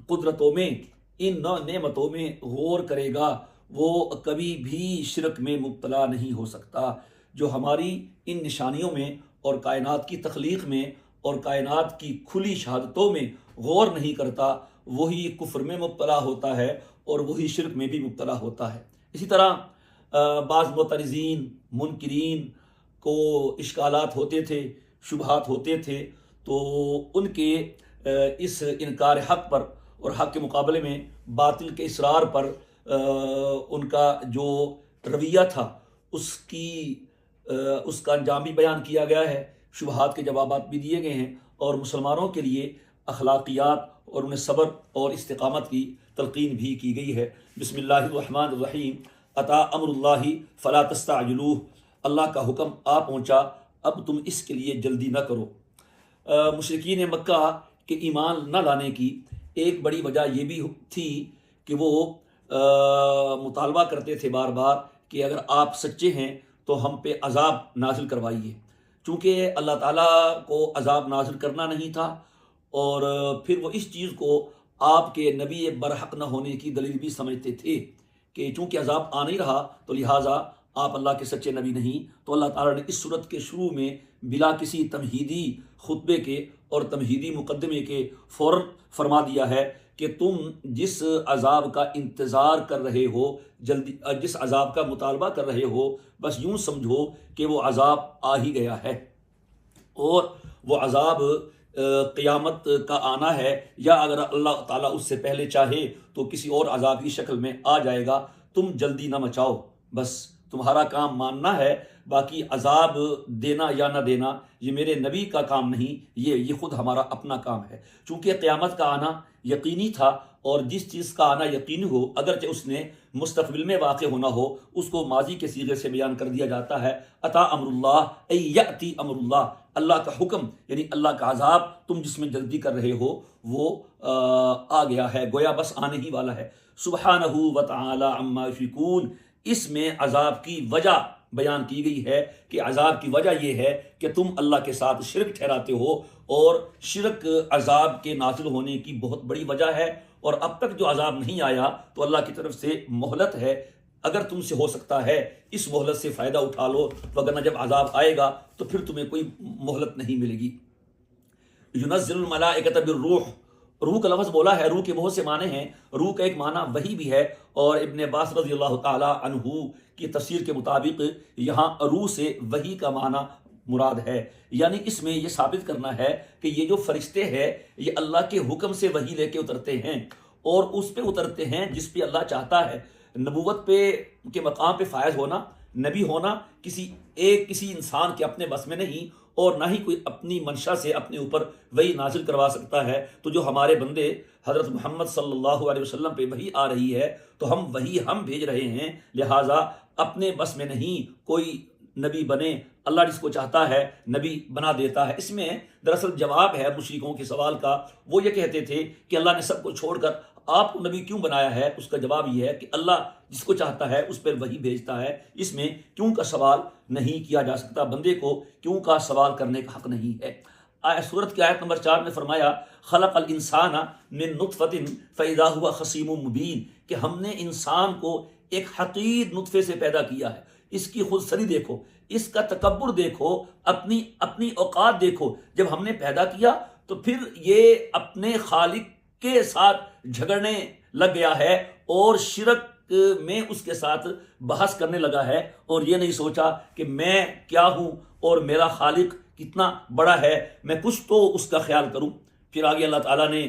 قدرتوں میں، ان نعمتوں میں غور کرے گا وہ کبھی بھی شرک میں مبتلا نہیں ہو سکتا۔ جو ہماری ان نشانیوں میں اور کائنات کی تخلیق میں اور کائنات کی کھلی شہادتوں میں غور نہیں کرتا وہی کفر میں مبتلا ہوتا ہے اور وہی شرک میں بھی مبتلا ہوتا ہے۔ اسی طرح بعض معترضین، منکرین کو اشکالات ہوتے تھے، شبہات ہوتے تھے، تو ان کے اس انکار حق پر اور حق کے مقابلے میں باطل کے اصرار پر ان کا جو رویہ تھا اس کا انجام بھی بیان کیا گیا ہے، شبہات کے جوابات بھی دیے گئے ہیں، اور مسلمانوں کے لیے اخلاقیات اور انہیں صبر اور استقامت کی تلقین بھی کی گئی ہے۔ بسم اللہ الرحمن الرحیم۔ اتا امر اللہ فلا تستعجلوہ، اللہ کا حکم آ پہنچا، اب تم اس کے لیے جلدی نہ کرو۔ مشرکین مکہ کے ایمان نہ لانے کی ایک بڑی وجہ یہ بھی تھی کہ وہ مطالبہ کرتے تھے بار بار کہ اگر آپ سچے ہیں تو ہم پہ عذاب نازل کروائیے، چونکہ اللہ تعالیٰ کو عذاب نازل کرنا نہیں تھا، اور پھر وہ اس چیز کو آپ کے نبی برحق نہ ہونے کی دلیل بھی سمجھتے تھے کہ چونکہ عذاب آ نہیں رہا تو لہٰذا آپ اللہ کے سچے نبی نہیں۔ تو اللہ تعالیٰ نے اس صورت کے شروع میں بلا کسی تمہیدی خطبے کے اور تمہیدی مقدمے کے فوراً فرما دیا ہے کہ تم جس عذاب کا انتظار کر رہے ہو، جس عذاب کا مطالبہ کر رہے ہو، بس یوں سمجھو کہ وہ عذاب آ ہی گیا ہے، اور وہ عذاب قیامت کا آنا ہے، یا اگر اللہ تعالیٰ اس سے پہلے چاہے تو کسی اور عذاب کی شکل میں آ جائے گا۔ تم جلدی نہ مچاؤ، بس تمہارا کام ماننا ہے، باقی عذاب دینا یا نہ دینا یہ میرے نبی کا کام نہیں، یہ خود ہمارا اپنا کام ہے۔ چونکہ قیامت کا آنا یقینی تھا، اور جس چیز کا آنا یقینی ہو اگرچہ اس نے مستقبل میں واقع ہونا ہو، اس کو ماضی کے صیغے سے بیان کر دیا جاتا ہے۔ اتا امر اللہ ای یاتی امر اللہ، اللہ کا حکم یعنی اللہ کا عذاب تم جس میں جلدی کر رہے ہو وہ آ گیا ہے، گویا بس آنے ہی والا ہے۔ سبحانہ و تعالی عما یشرکون، اس میں عذاب کی وجہ بیان کی گئی ہے کہ عذاب کی وجہ یہ ہے کہ تم اللہ کے ساتھ شرک ٹھہراتے ہو، اور شرک عذاب کے نازل ہونے کی بہت بڑی وجہ ہے، اور اب تک جو عذاب نہیں آیا تو اللہ کی طرف سے مہلت ہے، اگر تم سے ہو سکتا ہے اس مہلت سے فائدہ اٹھا لو، وگرنہ جب عذاب آئے گا تو پھر تمہیں کوئی مہلت نہیں ملے گی۔ ینزل الملائکۃ بالروح، روح کا لفظ بولا ہے، روح کے بہت سے معنی ہیں، روح کا ایک معنی وحی بھی ہے، اور ابن عباس رضی اللہ تعالی عنہ کی تفسیر کے مطابق یہاں روح سے وحی کا معنی مراد ہے، یعنی اس میں یہ ثابت کرنا ہے کہ یہ جو فرشتے ہیں یہ اللہ کے حکم سے وحی لے کے اترتے ہیں، اور اس پہ اترتے ہیں جس پہ اللہ چاہتا ہے۔ نبوت پہ کے مقام پہ فائز ہونا، نبی ہونا کسی انسان کے اپنے بس میں نہیں، اور نہ ہی کوئی اپنی منشا سے اپنے اوپر وحی نازل کروا سکتا ہے۔ تو جو ہمارے بندے حضرت محمد صلی اللہ علیہ وسلم پہ وحی آ رہی ہے تو ہم وحی ہم بھیج رہے ہیں، لہٰذا اپنے بس میں نہیں کوئی نبی بنے، اللہ جس کو چاہتا ہے نبی بنا دیتا ہے۔ اس میں دراصل جواب ہے مشرکوں کے سوال کا، وہ یہ کہتے تھے کہ اللہ نے سب کو چھوڑ کر آپ کو نبی کیوں بنایا ہے؟ اس کا جواب یہ ہے کہ اللہ جس کو چاہتا ہے اس پر وحی بھیجتا ہے، اس میں کیوں کا سوال نہیں کیا جا سکتا، بندے کو کیوں کا سوال کرنے کا حق نہیں ہے۔ سورت کی آیت نمبر 4 میں فرمایا خلق الانسان من نطفۃ فاذا هو خصیم مبین، کہ ہم نے انسان کو ایک حقیر نطفے سے پیدا کیا ہے۔ اس کی خود سری دیکھو، اس کا تکبر دیکھو، اپنی اوقات دیکھو، جب ہم نے پیدا کیا تو پھر یہ اپنے خالق کے ساتھ جھگڑنے لگ گیا ہے، اور شرک میں اس کے ساتھ بحث کرنے لگا ہے، اور یہ نہیں سوچا کہ میں کیا ہوں اور میرا خالق کتنا بڑا ہے، میں کچھ تو اس کا خیال کروں۔ پھر آگے اللہ تعالیٰ نے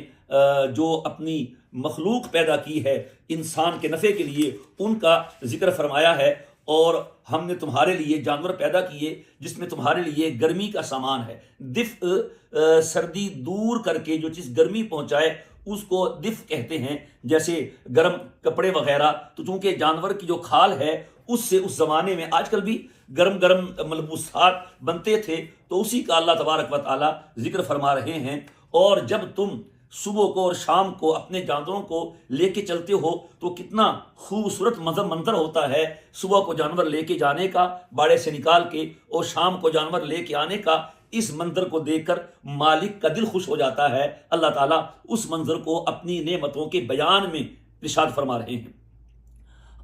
جو اپنی مخلوق پیدا کی ہے انسان کے نفع کے لیے ان کا ذکر فرمایا ہے، اور ہم نے تمہارے لیے جانور پیدا کیے جس میں تمہارے لیے گرمی کا سامان ہے۔ دفء سردی دور کر کے جو چیز گرمی پہنچائے اس کو دفء کہتے ہیں، جیسے گرم کپڑے وغیرہ۔ تو چونکہ جانور کی جو کھال ہے اس سے اس زمانے میں آج کل بھی گرم ملبوسات بنتے تھے، تو اسی کا اللہ تبارک و تعالی ذکر فرما رہے ہیں۔ اور جب تم صبح کو اور شام کو اپنے جانوروں کو لے کے چلتے ہو تو کتنا خوبصورت منظر ہوتا ہے، صبح کو جانور لے کے جانے کا باڑے سے نکال کے، اور شام کو جانور لے کے آنے کا۔ اس منظر کو دیکھ کر مالک کا دل خوش ہو جاتا ہے۔ اللہ تعالیٰ اس منظر کو اپنی نعمتوں کے بیان میں ارشاد فرما رہے ہیں۔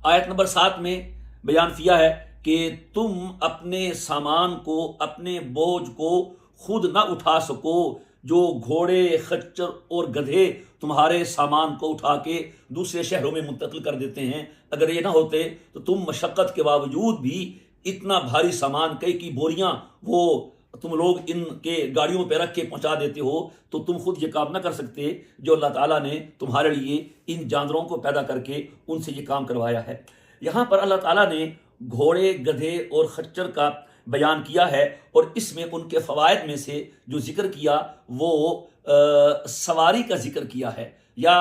آیت نمبر 7 میں بیان کیا ہے کہ تم اپنے سامان کو، اپنے بوجھ کو خود نہ اٹھا سکو، جو گھوڑے، خچر اور گدھے تمہارے سامان کو اٹھا کے دوسرے شہروں میں منتقل کر دیتے ہیں، اگر یہ نہ ہوتے تو تم مشقت کے باوجود بھی اتنا بھاری سامان، کئی کی بوریاں وہ تم لوگ ان کے گاڑیوں پہ رکھ کے پہنچا دیتے ہو، تو تم خود یہ کام نہ کر سکتے جو اللہ تعالیٰ نے تمہارے لیے ان جانوروں کو پیدا کر کے ان سے یہ کام کروایا ہے۔ یہاں پر اللہ تعالیٰ نے گھوڑے، گدھے اور خچر کا بیان کیا ہے، اور اس میں ان کے فوائد میں سے جو ذکر کیا وہ سواری کا ذکر کیا ہے یا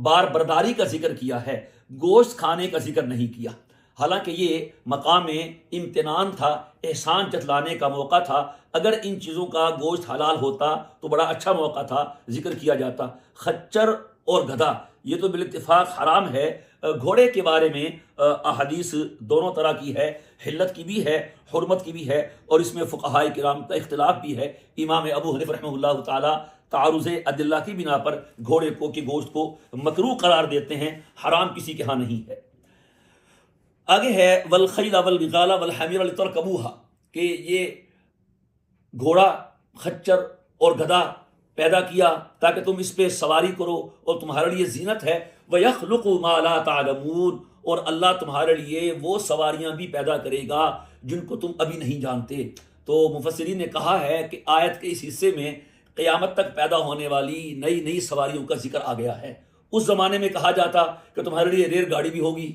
بار برداری کا ذکر کیا ہے، گوشت کھانے کا ذکر نہیں کیا۔ حالانکہ یہ مقام امتنان تھا، احسان جتلانے کا موقع تھا، اگر ان چیزوں کا گوشت حلال ہوتا تو بڑا اچھا موقع تھا، ذکر کیا جاتا۔ خچر اور گدھا یہ تو بالاتفاق حرام ہے۔ گھوڑے کے بارے میں احادیث دونوں طرح کی ہے، حلت کی بھی ہے، حرمت کی بھی ہے، اور اس میں فقہائے کرام کا اختلاف بھی ہے۔ امام ابو حنیفہ رحمہ اللہ تعالی تعارض ادلہ کی بنا پر گھوڑے کو کے گوشت کو مکروہ قرار دیتے ہیں، حرام کسی کے ہاں نہیں ہے۔ آگے ہے والخیل والبغال والحمیر لترکبوها، کہ یہ گھوڑا، خچر اور گدھا پیدا کیا تاکہ تم اس پہ سواری کرو اور تمہارے لیے زینت ہے۔ وَيَخْلُقُ مَا لَا تَعْلَمُونَ، اور اللہ تمہارے لیے وہ سواریاں بھی پیدا کرے گا جن کو تم ابھی نہیں جانتے۔ تو مفسرین نے کہا ہے کہ آیت کے اس حصے میں قیامت تک پیدا ہونے والی نئی سواریوں کا ذکر آ گیا ہے۔ اس زمانے میں کہا جاتا کہ تمہارے لیے ریل گاڑی بھی ہوگی،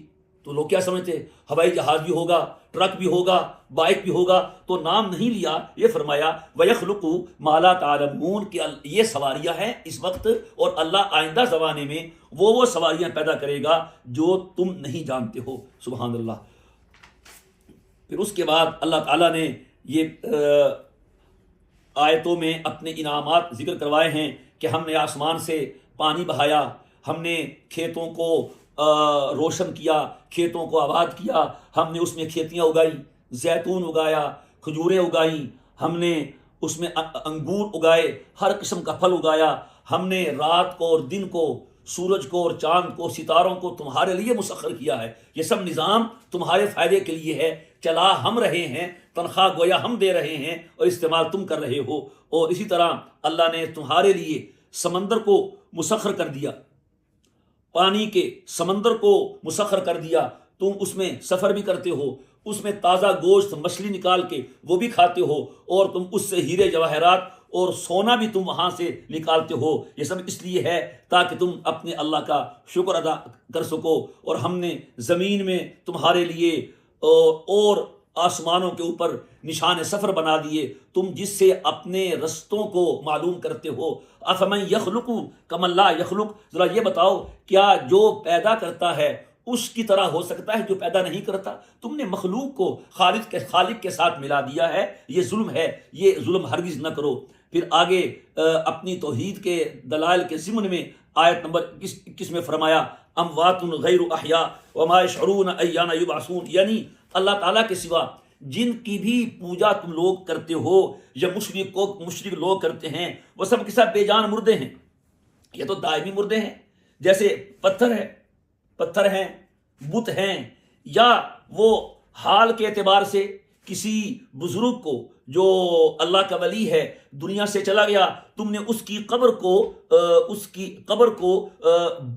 تو لوگ کیا سمجھتے ہیں ہوائی جہاز بھی ہوگا، ٹرک بھی ہوگا، بائک بھی ہوگا، تو نام نہیں لیا، یہ فرمایا وَيَخْلُقُ مَا لَا تَعْلَمُونَ کہ یہ سواریاں ہیں اس وقت، اور اللہ آئندہ زمانے میں وہ سواریاں پیدا کرے گا جو تم نہیں جانتے ہو۔ سبحان اللہ۔ پھر اس کے بعد اللہ تعالیٰ نے یہ آیتوں میں اپنے انعامات ذکر کروائے ہیں کہ ہم نے آسمان سے پانی بہایا، ہم نے کھیتوں کو روشن کیا، کھیتوں کو آباد کیا، ہم نے اس میں کھیتیاں اگائیں، زیتون اگایا، کھجوریں اگائیں، ہم نے اس میں انگور اگائے، ہر قسم کا پھل اگایا، ہم نے رات کو اور دن کو، سورج کو اور چاند کو، ستاروں کو تمہارے لیے مسخر کیا ہے۔ یہ سب نظام تمہارے فائدے کے لیے ہے، چلا ہم رہے ہیں، تنخواہ گویا ہم دے رہے ہیں اور استعمال تم کر رہے ہو۔ اور اسی طرح اللہ نے تمہارے لیے سمندر کو مسخر کر دیا، پانی کے سمندر کو مسخر کر دیا، تم اس میں سفر بھی کرتے ہو، اس میں تازہ گوشت مچھلی نکال کے وہ بھی کھاتے ہو، اور تم اس سے ہیرے جواہرات اور سونا بھی تم وہاں سے نکالتے ہو۔ یہ سب اس لیے ہے تاکہ تم اپنے اللہ کا شکر ادا کر سکو۔ اور ہم نے زمین میں تمہارے لیے اور آسمانوں کے اوپر نشان سفر بنا دیے، تم جس سے اپنے رستوں کو معلوم کرتے ہو۔ افمن یخلق کمن لا یخلق، ذرا یہ بتاؤ کیا جو پیدا کرتا ہے اس کی طرح ہو سکتا ہے جو پیدا نہیں کرتا؟ تم نے مخلوق کو خالق کے ساتھ ملا دیا ہے، یہ ظلم ہے، یہ ظلم ہرگز نہ کرو۔ پھر آگے اپنی توحید کے دلائل کے ضمن میں آیت نمبر 21 میں فرمایا اموات غیر احیاء وما یشعرون ایان یبعثون، یعنی اللہ تعالیٰ کے سوا جن کی بھی پوجا تم لوگ کرتے ہو یا مشرک لوگ کرتے ہیں، وہ سب کے سب بے جان مردے ہیں، یہ تو دائمی مردے ہیں، جیسے پتھر ہیں، بت ہیں، یا وہ حال کے اعتبار سے کسی بزرگ کو جو اللہ کا ولی ہے دنیا سے چلا گیا، تم نے اس کی قبر کو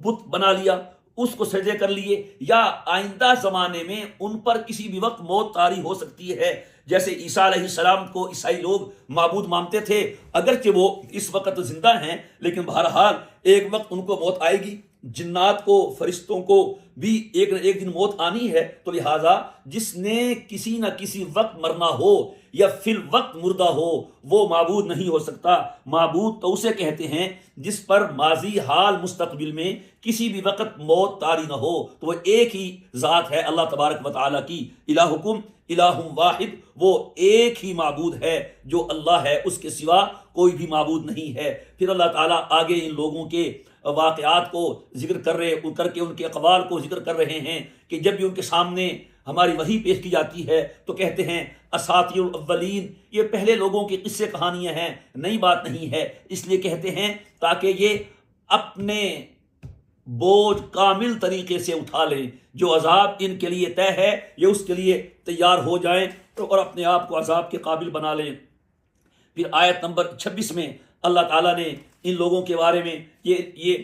بت بنا لیا، اس کو سجدے کر لیے، یا آئندہ زمانے میں ان پر کسی بھی وقت موت طاری ہو سکتی ہے، جیسے عیسیٰ علیہ السلام کو عیسائی لوگ معبود مانتے تھے، اگرچہ وہ اس وقت زندہ ہیں لیکن بہرحال ایک وقت ان کو موت آئے گی۔ جنات کو، فرشتوں کو بھی ایک نہ ایک دن موت آنی ہے، تو لہٰذا جس نے کسی نہ کسی وقت مرنا ہو یا فی الوقت مردہ ہو وہ معبود نہیں ہو سکتا۔ معبود تو اسے کہتے ہیں جس پر ماضی، حال، مستقبل میں کسی بھی وقت موت طاری نہ ہو، تو وہ ایک ہی ذات ہے اللہ تبارک و تعالیٰ کی۔ الہکم الہ واحد، وہ ایک ہی معبود ہے جو اللہ ہے، اس کے سوا کوئی بھی معبود نہیں ہے۔ پھر اللہ تعالیٰ آگے ان لوگوں کے واقعات کو ذکر کر کے ان کے اقوال کو ذکر کر رہے ہیں کہ جب بھی ان کے سامنے ہماری وحی پیش کی جاتی ہے تو کہتے ہیں اساطیر الاولین، یہ پہلے لوگوں کی قصے کہانیاں ہیں، نئی بات نہیں ہے، اس لیے کہتے ہیں تاکہ یہ اپنے بوجھ کامل طریقے سے اٹھا لیں، جو عذاب ان کے لیے طے ہے یہ اس کے لیے تیار ہو جائیں اور اپنے آپ کو عذاب کے قابل بنا لیں۔ پھر آیت نمبر 26 میں اللہ تعالیٰ نے ان لوگوں کے بارے میں یہ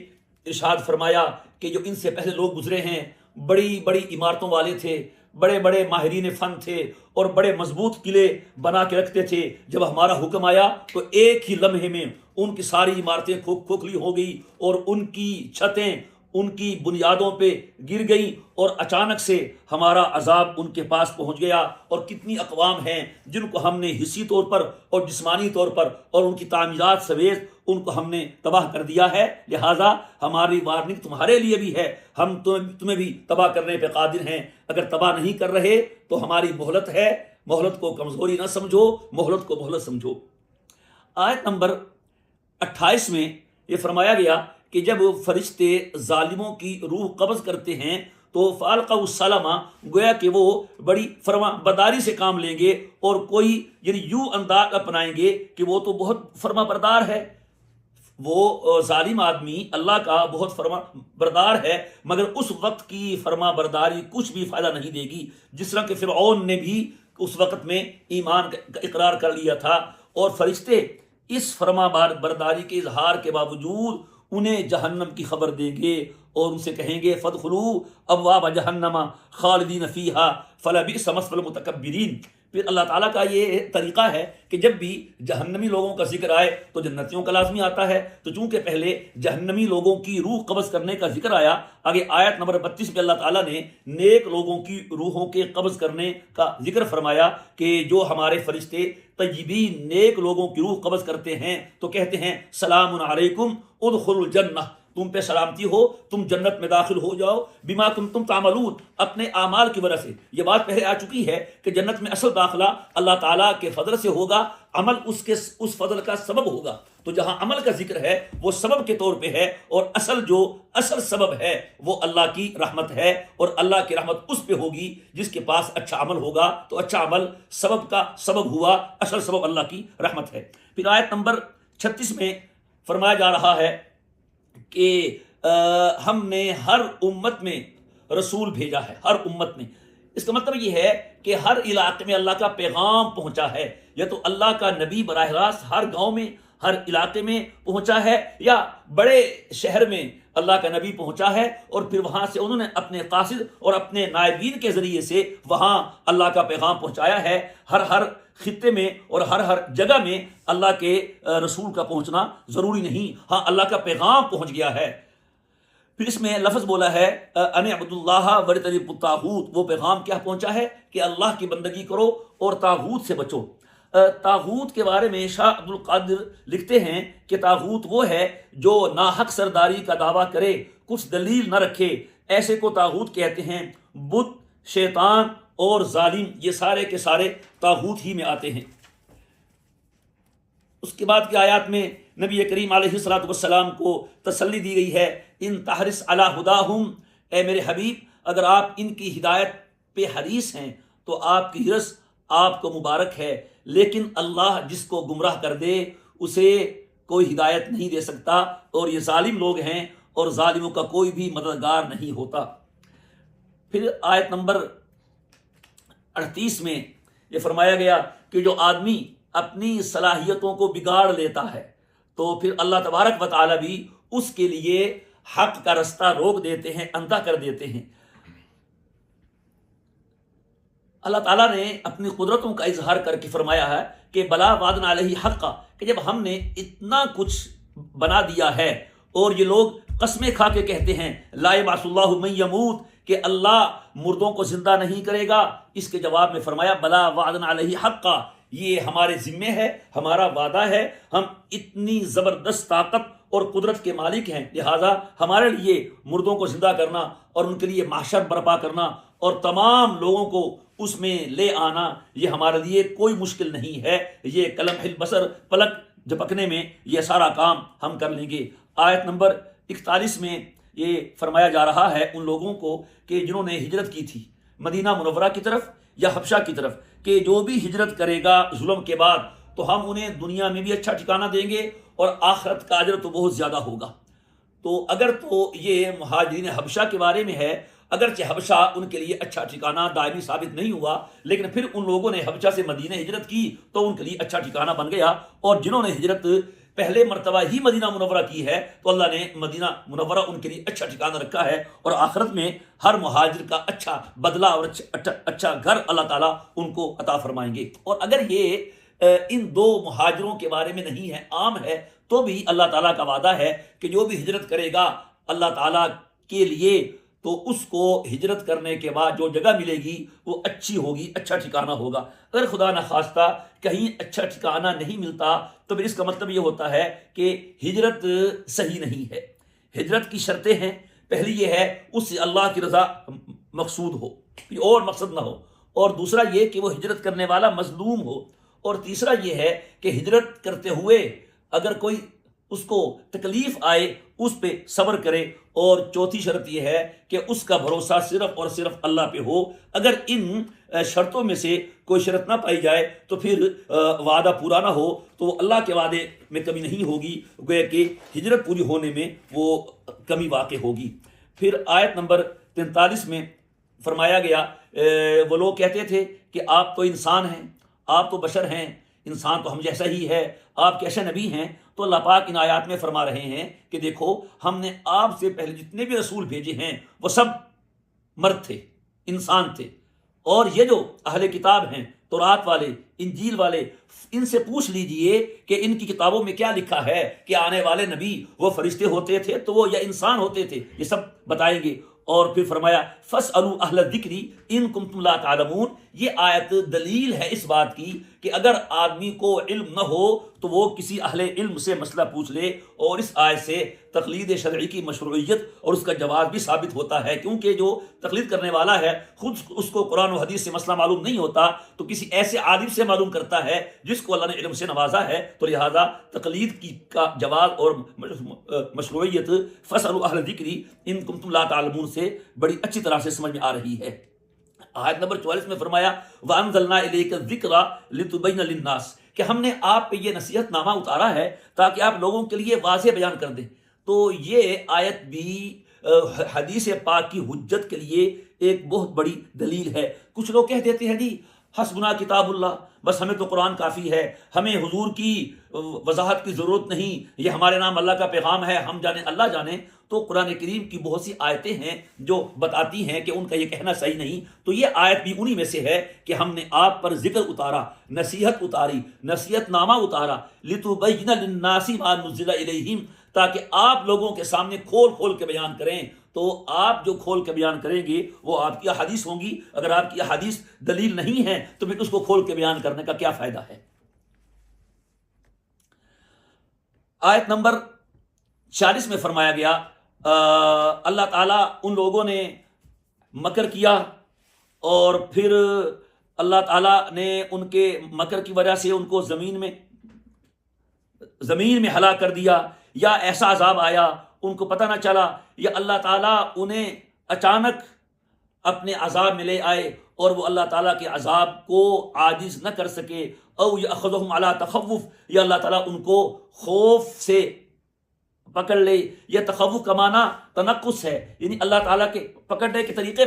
ارشاد فرمایا کہ جو ان سے پہلے لوگ گزرے ہیں بڑی بڑی عمارتوں والے تھے، بڑے بڑے ماہرین فن تھے اور بڑے مضبوط قلعے بنا کے رکھتے تھے، جب ہمارا حکم آیا تو ایک ہی لمحے میں ان کی ساری عمارتیں کھوکھلی ہو گئی اور ان کی چھتیں ان کی بنیادوں پہ گر گئیں، اور اچانک سے ہمارا عذاب ان کے پاس پہنچ گیا۔ اور کتنی اقوام ہیں جن کو ہم نے حصی طور پر اور جسمانی طور پر اور ان کی تعمیرات سمیت ان کو ہم نے تباہ کر دیا ہے، لہٰذا ہماری وارننگ تمہارے لیے بھی ہے، ہم تمہیں بھی تباہ کرنے پہ قادر ہیں، اگر تباہ نہیں کر رہے تو ہماری مہلت ہے، مہلت کو کمزوری نہ سمجھو، مہلت کو مہلت سمجھو۔ آیت نمبر 28 میں یہ فرمایا گیا کہ جب فرشتے ظالموں کی روح قبض کرتے ہیں تو فالقوا السلام، گویا کہ وہ بڑی فرما برداری سے کام لیں گے اور کوئی یعنی یوں انداز اپنائیں گے کہ وہ تو بہت فرما بردار ہے، وہ ظالم آدمی اللہ کا بہت فرما بردار ہے، مگر اس وقت کی فرما برداری کچھ بھی فائدہ نہیں دے گی، جس طرح کہ فرعون نے بھی اس وقت میں ایمان کا اقرار کر لیا تھا، اور فرشتے اس فرما برداری کے اظہار کے باوجود انہیں جہنم کی خبر دیں گے اور ان سے کہیں گے فادخلوا ابواب جہنم خالدین فیہا فلبئس مثوى المتکبرین۔ پھر اللہ تعالیٰ کا یہ طریقہ ہے کہ جب بھی جہنمی لوگوں کا ذکر آئے تو جنتیوں کا لازمی آتا ہے، تو چونکہ پہلے جہنمی لوگوں کی روح قبض کرنے کا ذکر آیا، آگے آیت نمبر 32 میں اللہ تعالیٰ نے نیک لوگوں کی روحوں کے قبض کرنے کا ذکر فرمایا کہ جو ہمارے فرشتے طیبین نیک لوگوں کی روح قبض کرتے ہیں تو کہتے ہیں سلام علیکم ادخلوا الجنہ، تم پہ سلامتی ہو، تم جنت میں داخل ہو جاؤ، بما کنتم تعملون، اپنے اعمال کی وجہ سے۔ یہ بات پہلے آ چکی ہے کہ جنت میں اصل داخلہ اللہ تعالیٰ کے فضل سے ہوگا، عمل اس فضل کا سبب ہوگا۔ تو جہاں عمل کا ذکر ہے وہ سبب کے طور پہ ہے، اور اصل سبب ہے وہ اللہ کی رحمت ہے، اور اللہ کی رحمت اس پہ ہوگی جس کے پاس اچھا عمل ہوگا، تو اچھا عمل سبب کا سبب ہوا، اصل سبب اللہ کی رحمت ہے۔ پھر آیت نمبر 36 میں فرمایا جا رہا ہے کہ ہم نے ہر امت میں رسول بھیجا ہے، ہر امت میں۔ اس کا مطلب یہ ہے کہ ہر علاقے میں اللہ کا پیغام پہنچا ہے، یا تو اللہ کا نبی براہ راست ہر گاؤں میں ہر علاقے میں پہنچا ہے، یا بڑے شہر میں اللہ کا نبی پہنچا ہے اور پھر وہاں سے انہوں نے اپنے قاصد اور اپنے نائبین کے ذریعے سے وہاں اللہ کا پیغام پہنچایا ہے۔ ہر خطے میں اور ہر جگہ میں اللہ کے رسول کا پہنچنا ضروری نہیں، ہاں اللہ کا پیغام پہنچ گیا ہے۔ پھر اس میں لفظ بولا ہے ان اعبدوا اللہ واجتنبوا الطاغوت، وہ پیغام کیا پہنچا ہے کہ اللہ کی بندگی کرو اور طاغوت سے بچو۔ طاغوت کے بارے میں شاہ عبد القادر لکھتے ہیں کہ طاغوت وہ ہے جو ناحق سرداری کا دعویٰ کرے، کچھ دلیل نہ رکھے، ایسے کو طاغوت کہتے ہیں۔ بت، شیطان اور ظالم یہ سارے کے سارے طاغوت ہی میں آتے ہیں۔ اس کے بعد کی آیات میں نبی کریم علیہ الصلوۃ والسلام کو تسلی دی گئی ہے، ان تحرس علی ہداہم، اے میرے حبیب اگر آپ ان کی ہدایت پہ حریص ہیں تو آپ کی حرص آپ کو مبارک ہے، لیکن اللہ جس کو گمراہ کر دے اسے کوئی ہدایت نہیں دے سکتا، اور یہ ظالم لوگ ہیں اور ظالموں کا کوئی بھی مددگار نہیں ہوتا۔ پھر آیت نمبر 38 میں یہ فرمایا گیا کہ جو آدمی اپنی صلاحیتوں کو بگاڑ لیتا ہے تو پھر اللہ تبارک و تعالی بھی اس کے لیے حق کا رستہ روک دیتے ہیں، اندھا کر دیتے ہیں۔ اللہ تعالیٰ نے اپنی قدرتوں کا اظہار کر کے فرمایا ہے کہ بلا وعدنا علیہ حقا، کہ جب ہم نے اتنا کچھ بنا دیا ہے اور یہ لوگ قسمیں کھا کے کہتے ہیں لا یبعث اللہ من یموت، کہ اللہ مردوں کو زندہ نہیں کرے گا، اس کے جواب میں فرمایا بلا وعدنا علیہ حقا، یہ ہمارے ذمے ہے، ہمارا وعدہ ہے، ہم اتنی زبردست طاقت اور قدرت کے مالک ہیں، لہٰذا ہمارے لیے مردوں کو زندہ کرنا اور ان کے لیے محشر برپا کرنا اور تمام لوگوں کو اس میں لے آنا یہ ہمارے لیے کوئی مشکل نہیں ہے، یہ کلمح البصر پلک جھپکنے میں یہ سارا کام ہم کر لیں گے۔ آیت نمبر 41 میں یہ فرمایا جا رہا ہے ان لوگوں کو کہ جنہوں نے ہجرت کی تھی مدینہ منورہ کی طرف یا حبشہ کی طرف، کہ جو بھی ہجرت کرے گا ظلم کے بعد تو ہم انہیں دنیا میں بھی اچھا ٹھکانہ دیں گے اور آخرت کا اجر تو بہت زیادہ ہوگا۔ تو اگر تو یہ مہاجرین حبشہ کے بارے میں ہے، اگرچہ حبشہ ان کے لیے اچھا ٹھکانہ دائمی ثابت نہیں ہوا، لیکن پھر ان لوگوں نے حبشہ سے مدینہ ہجرت کی تو ان کے لیے اچھا ٹھکانہ بن گیا، اور جنہوں نے ہجرت پہلے مرتبہ ہی مدینہ منورہ کی ہے تو اللہ نے مدینہ منورہ ان کے لیے اچھا ٹھکانہ رکھا ہے، اور آخرت میں ہر مہاجر کا اچھا بدلہ اور اچھا گھر اللہ تعالیٰ ان کو عطا فرمائیں گے۔ اور اگر یہ ان دو مہاجروں کے بارے میں نہیں ہے، عام ہے، تو بھی اللہ تعالیٰ کا وعدہ ہے کہ جو بھی ہجرت کرے گا اللہ تعالیٰ کے لیے تو اس کو ہجرت کرنے کے بعد جو جگہ ملے گی وہ اچھی ہوگی، اچھا ٹھکانہ ہوگا۔ اگر خدا نخواستہ کہیں اچھا ٹھکانہ نہیں ملتا تو پھر اس کا مطلب یہ ہوتا ہے کہ ہجرت صحیح نہیں ہے۔ ہجرت کی شرطیں ہیں، پہلی یہ ہے اس سے اللہ کی رضا مقصود ہو، کوئی اور مقصد نہ ہو، اور دوسرا یہ کہ وہ ہجرت کرنے والا مظلوم ہو، اور تیسرا یہ ہے کہ ہجرت کرتے ہوئے اگر کوئی اس کو تکلیف آئے اس پہ صبر کرے، اور چوتھی شرط یہ ہے کہ اس کا بھروسہ صرف اور صرف اللہ پہ ہو۔ اگر ان شرطوں میں سے کوئی شرط نہ پائی جائے تو پھر وعدہ پورا نہ ہو تو اللہ کے وعدے میں کمی نہیں ہوگی، گویا کہ ہجرت پوری ہونے میں وہ کمی واقع ہوگی۔ پھر آیت نمبر 43 میں فرمایا گیا وہ لوگ کہتے تھے کہ آپ تو انسان ہیں، آپ تو بشر ہیں، انسان تو ہم جیسا ہی ہے، آپ کیسے نبی ہیں؟ تو اللہ پاک ان آیات میں فرما رہے ہیں کہ دیکھو ہم نے آپ سے پہلے جتنے بھی رسول بھیجے ہیں وہ سب مرد تھے، انسان تھے، اور یہ جو اہل کتاب ہیں، تورات والے، انجیل والے، ان سے پوچھ لیجئے کہ ان کی کتابوں میں کیا لکھا ہے کہ آنے والے نبی وہ فرشتے ہوتے تھے تو وہ یا انسان ہوتے تھے، یہ سب بتائیں گے۔ اور پھر فرمایا فَاسْأَلُوا أَهْلَ الذِّكْرِ إِن كُنتُمْ لَا تَعْلَمُونَ، یہ آیت دلیل ہے اس بات کی کہ اگر آدمی کو علم نہ ہو تو وہ کسی اہل علم سے مسئلہ پوچھ لے، اور اس آیت سے تقلید شرعی کی مشروعیت اور اس کا جواز بھی ثابت ہوتا ہے، کیونکہ جو تقلید کرنے والا ہے خود اس کو قرآن و حدیث سے مسئلہ معلوم نہیں ہوتا تو کسی ایسے عالم سے معلوم کرتا ہے جس کو اللہ نے علم سے نوازا ہے، تو لہذا تقلید کی کا جواز اور مشروعیت فَاسْأَلُوا أَهْلَ الذِّكْرِ إِن كُنتُمْ لَا تَعْلَمُونَ سے بڑی اچھی طرح سے سمجھ میں آ رہی ہے۔ آیت نمبر 44 میں فرمایا وَأَنزَلْنَا إِلَيْكَ الذِّكْرَ لِتُبَيِّنَ لِلنَّاسِ کہ ہم نے آپ پہ یہ نصیحت نامہ اتارا ہے تاکہ آپ لوگوں کے لیے واضح بیان کر دیں۔ تو یہ آیت بھی حدیث پاک کی حجت کے لیے ایک بہت بڑی دلیل ہے۔ کچھ لوگ کہہ دیتے ہیں جی حسبنا کتاب اللہ، بس ہمیں تو قرآن کافی ہے، ہمیں حضور کی وضاحت کی ضرورت نہیں، یہ ہمارے نام اللہ کا پیغام ہے، ہم جانیں اللہ جانے۔ تو قرآن کریم کی بہت سی آیتیں ہیں جو بتاتی ہیں کہ ان کا یہ کہنا صحیح نہیں۔ تو یہ آیت بھی انہی میں سے ہے کہ ہم نے آپ پر ذکر اتارا، نصیحت اتاری، نصیحت نامہ اتارا، لِتُبَيِّنَ لِلنَّاسِ مَا نُزِّلَ إِلَيْهِمْ، تاکہ آپ لوگوں کے سامنے کھول کھول کے بیان کریں۔ تو آپ جو کھول کے بیان کریں گے وہ آپ کی احادیث ہوں گی، اگر آپ کی احادیث دلیل نہیں ہے تو پھر اس کو کھول کے بیان کرنے کا کیا فائدہ ہے؟ آیت نمبر 40 میں فرمایا گیا اللہ تعالیٰ ان لوگوں نے مکر کیا اور پھر اللہ تعالیٰ نے ان کے مکر کی وجہ سے ان کو زمین میں ہلاک کر دیا، یا ایسا عذاب آیا ان کو پتہ نہ چلا، یا اللہ تعالیٰ انہیں اچانک اپنے عذاب میں لے آئے اور وہ اللہ تعالیٰ کے عذاب کو عاجز نہ کر سکے، او یأخذہم علی تخوف، یا اللہ تعالیٰ ان کو خوف سے پکڑ لے۔ یہ تخوف کا معنی تنقص ہے، یعنی اللہ تعالیٰ کے پکڑنے کے طریقے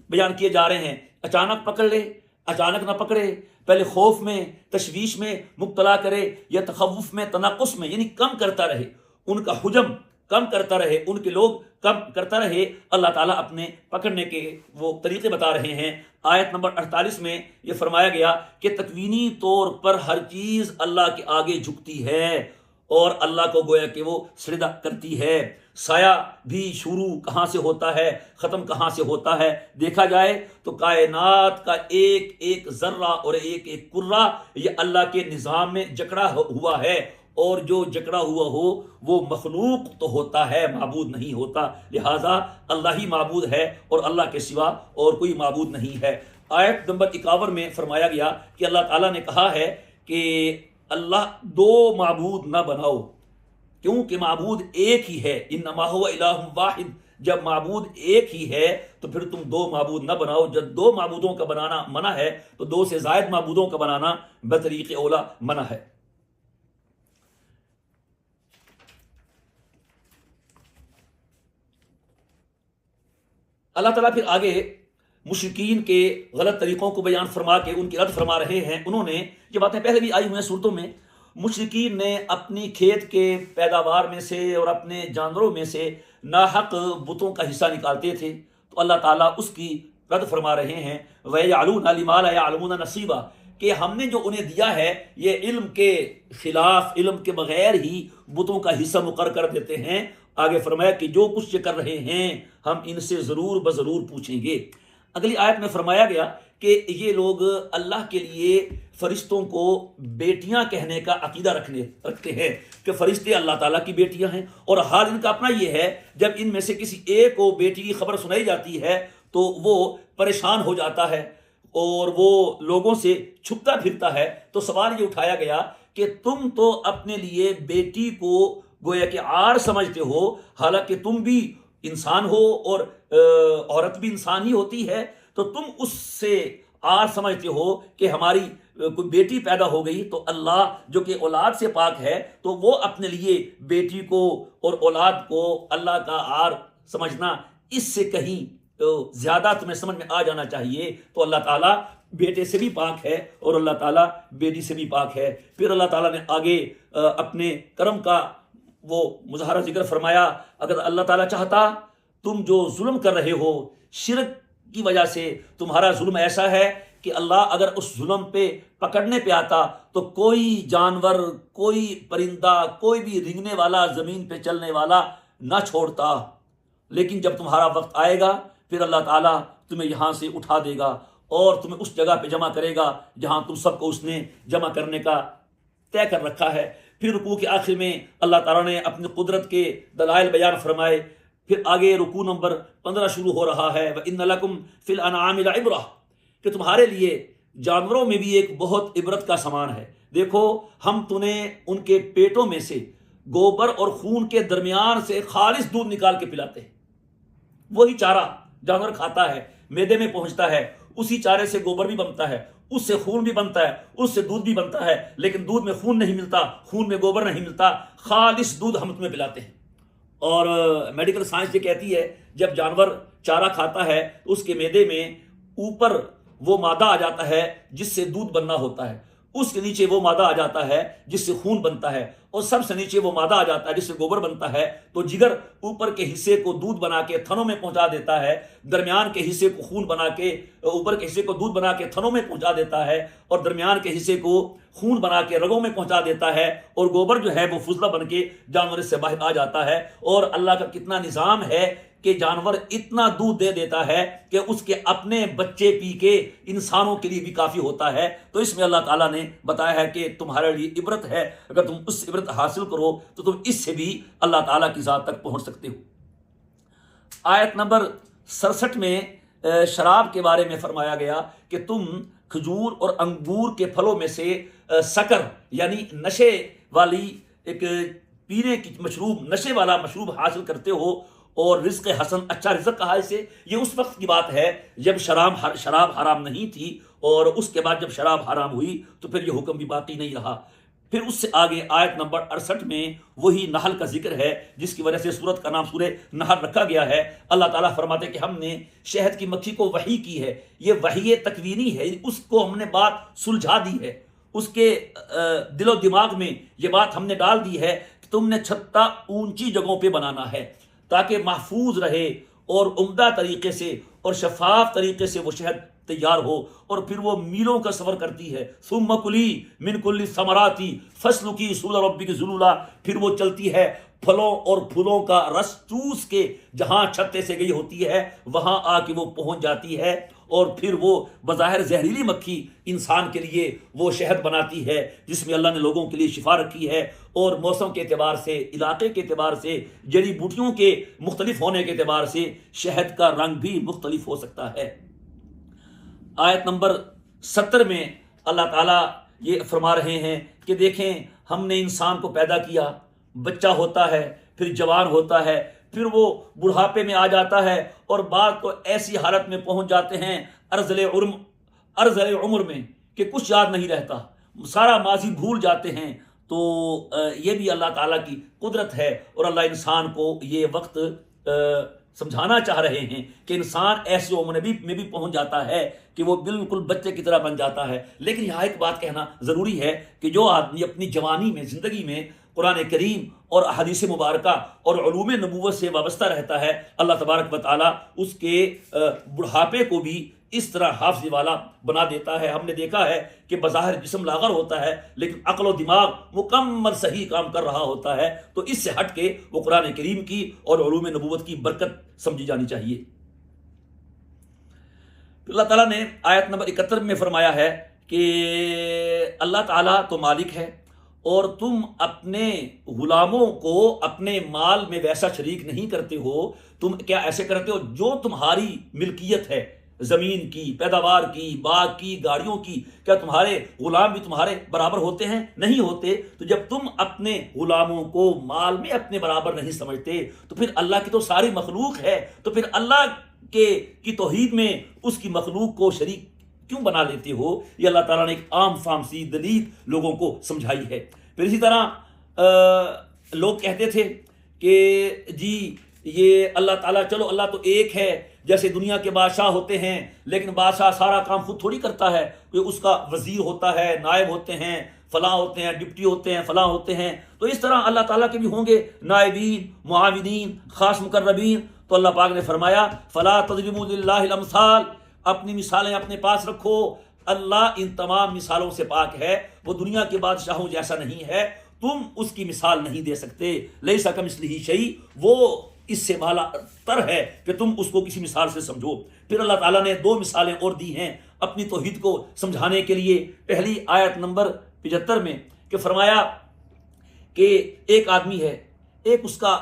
بیان کیے جا رہے ہیں۔ اچانک پکڑ لے، اچانک نہ پکڑے، پہلے خوف میں تشویش میں مبتلا کرے، یا تخوف میں تنقص میں یعنی کم کرتا رہے، ان کا حجم کم کرتا رہے، ان کے لوگ کم کرتا رہے۔ اللہ تعالیٰ اپنے پکڑنے کے وہ طریقے بتا رہے ہیں۔ آیت نمبر 48 میں یہ فرمایا گیا کہ تکوینی طور پر ہر چیز اللہ کے آگے جھکتی ہے اور اللہ کو گویا کہ وہ سجدہ کرتی ہے۔ سایہ بھی شروع کہاں سے ہوتا ہے، ختم کہاں سے ہوتا ہے، دیکھا جائے تو کائنات کا ایک ایک ذرہ اور ایک ایک کرہ یہ اللہ کے نظام میں جکڑا ہوا ہے، اور جو جکڑا ہوا ہو وہ مخلوق تو ہوتا ہے، معبود نہیں ہوتا، لہٰذا اللہ ہی معبود ہے اور اللہ کے سوا اور کوئی معبود نہیں ہے۔ آیت نمبر 51 میں فرمایا گیا کہ اللہ تعالیٰ نے کہا ہے کہ اللہ دو معبود نہ بناؤ، کیونکہ معبود ایک ہی ہے، انما هو الہ واحد، جب معبود ایک ہی ہے تو پھر تم دو معبود نہ بناؤ۔ جب دو معبودوں کا بنانا منع ہے تو دو سے زائد معبودوں کا بنانا بطریق اولا منع ہے۔ اللہ تعالیٰ پھر آگے مشرکین کے غلط طریقوں کو بیان فرما کے ان کی رد فرما رہے ہیں۔ انہوں نے یہ باتیں پہلے بھی آئی ہوئی ہیں صورتوں میں، مشرکین نے اپنی کھیت کے پیداوار میں سے اور اپنے جانوروں میں سے ناحق بتوں کا حصہ نکالتے تھے، تو اللہ تعالیٰ اس کی رد فرما رہے ہیں وَيَجْعَلُونَ لِمَا لَا يَعْلَمُونَ نَصِيبًا، کہ ہم نے جو انہیں دیا ہے یہ علم کے خلاف، علم کے بغیر ہی بتوں کا حصہ مقرر کر دیتے ہیں۔ آگے فرمایا کہ جو کچھ یہ کر رہے ہیں ہم ان سے ضرور بضرور پوچھیں گے۔ اگلی آیت میں فرمایا گیا کہ یہ لوگ اللہ کے لیے فرشتوں کو بیٹیاں کہنے کا عقیدہ رکھتے ہیں کہ فرشتے اللہ تعالیٰ کی بیٹیاں ہیں، اور حال ان کا اپنا یہ ہے جب ان میں سے کسی ایک کو بیٹی کی خبر سنائی جاتی ہے تو وہ پریشان ہو جاتا ہے اور وہ لوگوں سے چھپتا پھرتا ہے۔ تو سوال یہ اٹھایا گیا کہ تم تو اپنے لیے بیٹی کو گویا کہ عار سمجھتے ہو، حالانکہ تم بھی انسان ہو اور عورت بھی انسان ہی ہوتی ہے، تو تم اس سے عار سمجھتے ہو کہ ہماری کوئی بیٹی پیدا ہو گئی، تو اللہ جو کہ اولاد سے پاک ہے تو وہ اپنے لیے بیٹی کو اور اولاد کو اللہ کا عار سمجھنا اس سے کہیں زیادہ تمہیں سمجھ میں آ جانا چاہیے تو اللہ تعالیٰ بیٹے سے بھی پاک ہے اور اللہ تعالیٰ بیٹی سے بھی پاک ہے۔ پھر اللہ تعالیٰ نے آگے اپنے کرم کا وہ مظاہرہ ذکر فرمایا، اگر اللہ تعالیٰ چاہتا تم جو ظلم کر رہے ہو شرک کی وجہ سے، تمہارا ظلم ایسا ہے کہ اللہ اگر اس ظلم پہ پکڑنے پہ آتا تو کوئی جانور، کوئی پرندہ، کوئی بھی رینگنے والا، زمین پہ چلنے والا نہ چھوڑتا، لیکن جب تمہارا وقت آئے گا پھر اللہ تعالیٰ تمہیں یہاں سے اٹھا دے گا اور تمہیں اس جگہ پہ جمع کرے گا جہاں تم سب کو اس نے جمع کرنے کا طے کر رکھا ہے۔ پھر رکوع کے آخر میں اللہ تعالیٰ نے اپنی قدرت کے دلائل بیان فرمائے۔ پھر آگے رکوع نمبر 15 شروع ہو رہا ہے، وَإِنَّ لَكُمْ فِي الْأَنْعَامِ لَعِبْرَةً، کہ تمہارے لیے جانوروں میں بھی ایک بہت عبرت کا سامان ہے۔ دیکھو ہم تمہیں ان کے پیٹوں میں سے گوبر اور خون کے درمیان سے خالص دودھ نکال کے پلاتے ہیں۔ وہی چارہ جانور کھاتا ہے، میدے میں پہنچتا ہے، اسی چارے سے گوبر بھی بنتا ہے، اس سے خون بھی بنتا ہے، اس سے دودھ بھی بنتا ہے، لیکن دودھ میں خون نہیں ملتا، خون میں گوبر نہیں ملتا، خالص دودھ ہم تمہیں پلاتے ہیں۔ اور میڈیکل سائنس یہ کہتی ہے جب جانور چارہ کھاتا ہے تو اس کے میدے میں اوپر وہ مادہ آ جاتا ہے جس سے دودھ بننا ہوتا ہے، اس کے نیچے وہ مادہ آ جاتا ہے جس سے خون بنتا ہے، اور سب سے نیچے وہ مادہ آ جاتا ہے جس سے گوبر بنتا ہے۔ تو جگر اوپر کے حصے کو دودھ بنا کے تھنوں میں پہنچا دیتا ہے، درمیان کے حصے کو خون بنا کے، اوپر کے حصے کو دودھ بنا کے تھنوں میں پہنچا دیتا ہے، اور درمیان کے حصے کو خون بنا کے رگوں میں پہنچا دیتا ہے، اور گوبر جو ہے وہ فضلہ بن کے جانور سے باہر آ جاتا ہے۔ اور اللہ کا کتنا نظام ہے کہ جانور اتنا دودھ دے دیتا ہے کہ اس کے اپنے بچے پی کے انسانوں کے لیے بھی کافی ہوتا ہے۔ تو اس میں اللہ تعالیٰ نے بتایا ہے کہ تمہارے لیے عبرت ہے، اگر تم اس عبرت حاصل کرو تو تم اس سے بھی اللہ تعالیٰ کی ذات تک پہنچ سکتے ہو۔ آیت نمبر 67 میں شراب کے بارے میں فرمایا گیا کہ تم کھجور اور انگور کے پھلوں میں سے سکر یعنی نشے والی ایک پینے کی مشروب، نشے والا مشروب حاصل کرتے ہو، اور رزق حسن، اچھا رزق کہا اسے۔ یہ اس وقت کی بات ہے جب شراب حرام نہیں تھی، اور اس کے بعد جب شراب حرام ہوئی تو پھر یہ حکم بھی باقی نہیں رہا۔ پھر اس سے آگے آیت نمبر 68 میں وہی نحل کا ذکر ہے جس کی وجہ سے سورت کا نام سورہ نحل رکھا گیا ہے۔ اللہ تعالیٰ فرماتے کہ ہم نے شہد کی مکھی کو وحی کی ہے، یہ وحی تکوینی ہے، اس کو ہم نے بات سلجھا دی ہے، اس کے دل و دماغ میں یہ بات ہم نے ڈال دی ہے کہ تم نے چھتا اونچی جگہوں پہ بنانا ہے تاکہ محفوظ رہے اور عمدہ طریقے سے اور شفاف طریقے سے وہ شہد تیار ہو، اور پھر وہ میلوں کا سفر کرتی ہے۔ ثم کلی من کل الثمرات فاسلکی سبل ربک ذللا، پھر وہ چلتی ہے پھلوں اور پھولوں کا رس چوس کے، جہاں چھتے سے گئی ہوتی ہے وہاں آ کے وہ پہنچ جاتی ہے، اور پھر وہ بظاہر زہریلی مکھی انسان کے لیے وہ شہد بناتی ہے جس میں اللہ نے لوگوں کے لیے شفا رکھی ہے، اور موسم کے اعتبار سے، علاقے کے اعتبار سے، جڑی بوٹیوں کے مختلف ہونے کے اعتبار سے شہد کا رنگ بھی مختلف ہو سکتا ہے۔ آیت نمبر 70 میں اللہ تعالیٰ یہ فرما رہے ہیں کہ دیکھیں ہم نے انسان کو پیدا کیا، بچہ ہوتا ہے، پھر جوان ہوتا ہے، پھر وہ بڑھاپے میں آ جاتا ہے، اور بعد تو ایسی حالت میں پہنچ جاتے ہیں ارذل عمر میں کہ کچھ یاد نہیں رہتا، سارا ماضی بھول جاتے ہیں۔ تو یہ بھی اللہ تعالیٰ کی قدرت ہے، اور اللہ انسان کو یہ وقت سمجھانا چاہ رہے ہیں کہ انسان ایسے عمر میں بھی پہنچ جاتا ہے کہ وہ بالکل بچے کی طرح بن جاتا ہے۔ لیکن یہاں ایک بات کہنا ضروری ہے کہ جو آدمی اپنی جوانی میں، زندگی میں قرآن کریم اور احادیث مبارکہ اور علوم نبوت سے وابستہ رہتا ہے، اللہ تبارک و تعالیٰ اس کے بڑھاپے کو بھی اس طرح حافظ والا بنا دیتا ہے۔ ہم نے دیکھا ہے کہ بظاہر جسم لاغر ہوتا ہے لیکن عقل و دماغ مکمل صحیح کام کر رہا ہوتا ہے، تو اس سے ہٹ کے وہ قرآن کریم کی اور علوم نبوت کی برکت سمجھی جانی چاہیے۔ اللہ تعالیٰ نے آیت نمبر 71 میں فرمایا ہے کہ اللہ تعالیٰ تو مالک ہے، اور تم اپنے غلاموں کو اپنے مال میں ویسا شریک نہیں کرتے ہو، تم کیا ایسے کرتے ہو جو تمہاری ملکیت ہے، زمین کی، پیداوار کی، باغ کی، گاڑیوں کی، کیا تمہارے غلام بھی تمہارے برابر ہوتے ہیں؟ نہیں ہوتے۔ تو جب تم اپنے غلاموں کو مال میں اپنے برابر نہیں سمجھتے تو پھر اللہ کی تو ساری مخلوق ہے، تو پھر اللہ کی توحید میں اس کی مخلوق کو شریک کیوں بنا لیتے ہو؟ یہ اللہ تعالیٰ نے ایک عام فام سی دلیل لوگوں کو سمجھائی ہے۔ پھر اسی طرح لوگ کہتے تھے کہ جی یہ اللہ تعالیٰ، چلو اللہ تو ایک ہے جیسے دنیا کے بادشاہ ہوتے ہیں، لیکن بادشاہ سارا کام خود تھوڑی کرتا ہے، کوئی اس کا وزیر ہوتا ہے، نائب ہوتے ہیں، فلاں ہوتے ہیں، ڈپٹی ہوتے ہیں، فلاں ہوتے ہیں۔ تو اس طرح اللہ تعالیٰ کے بھی ہوں گے نائبین، معاونین، خاص مقربین۔ تو اللہ پاک نے فرمایا فلا تضربوا للہ الامثال، اپنی مثالیں اپنے پاس رکھو، اللہ ان تمام مثالوں سے پاک ہے، وہ دنیا کے بادشاہوں جیسا نہیں ہے، تم اس کی مثال نہیں دے سکتے۔ لیس کمثلہ شیء، وہ اس سے بالا تر ہے کہ تم اس کو کسی مثال سے سمجھو۔ پھر اللہ تعالیٰ نے دو مثالیں اور دی ہیں اپنی توحید کو سمجھانے کے لیے۔ پہلی آیت نمبر 75 میں کہ فرمایا کہ ایک آدمی ہے، ایک اس کا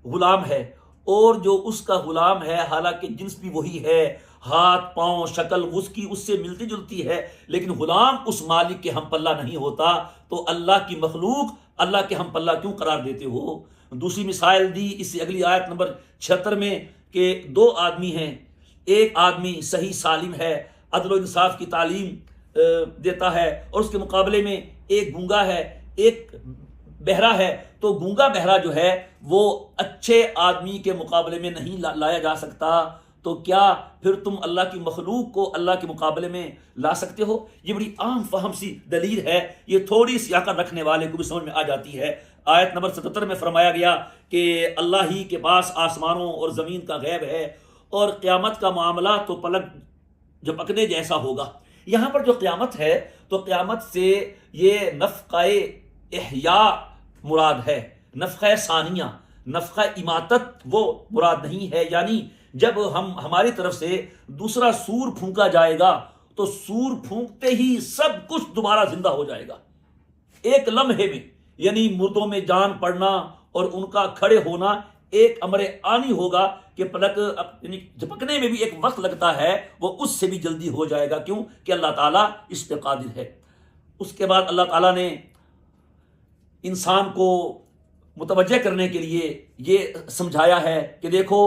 غلام ہے، اور جو اس کا غلام ہے حالانکہ جنس بھی وہی ہے، ہاتھ پاؤں شکل اس کی اس سے ملتی جلتی ہے، لیکن غلام اس مالک کے ہم پلہ نہیں ہوتا، تو اللہ کی مخلوق اللہ کے ہم پلہ کیوں قرار دیتے ہو؟ دوسری مثال دی اس سے اگلی آیت نمبر 76 میں کہ دو آدمی ہیں، ایک آدمی صحیح سالم ہے، عدل و انصاف کی تعلیم دیتا ہے، اور اس کے مقابلے میں ایک گونگا ہے، ایک بہرا ہے۔ تو گونگا بہرا جو ہے وہ اچھے آدمی کے مقابلے میں نہیں لایا جا سکتا، تو کیا پھر تم اللہ کی مخلوق کو اللہ کے مقابلے میں لا سکتے ہو؟ یہ بڑی عام فہم سی دلیل ہے، یہ تھوڑی سی عقل رکھنے والے کو بھی سمجھ میں آ جاتی ہے۔ آیت نمبر 77 میں فرمایا گیا کہ اللہ ہی کے پاس آسمانوں اور زمین کا غیب ہے، اور قیامت کا معاملہ تو پلک جھپکنے جیسا ہوگا۔ یہاں پر جو قیامت ہے تو قیامت سے یہ نفخہ احیاء مراد ہے، نفخہ ثانیہ، نفخہ اماتت وہ مراد نہیں ہے۔ یعنی جب ہماری طرف سے دوسرا سور پھونکا جائے گا تو سور پھونکتے ہی سب کچھ دوبارہ زندہ ہو جائے گا ایک لمحے میں، یعنی مردوں میں جان پڑنا اور ان کا کھڑے ہونا ایک امر آنی ہوگا کہ پلک یعنی جھپکنے میں بھی ایک وقت لگتا ہے، وہ اس سے بھی جلدی ہو جائے گا۔ کیوں کہ اللہ تعالیٰ اس پہ قادر ہے۔ اس کے بعد اللہ تعالیٰ نے انسان کو متوجہ کرنے کے لیے یہ سمجھایا ہے کہ دیکھو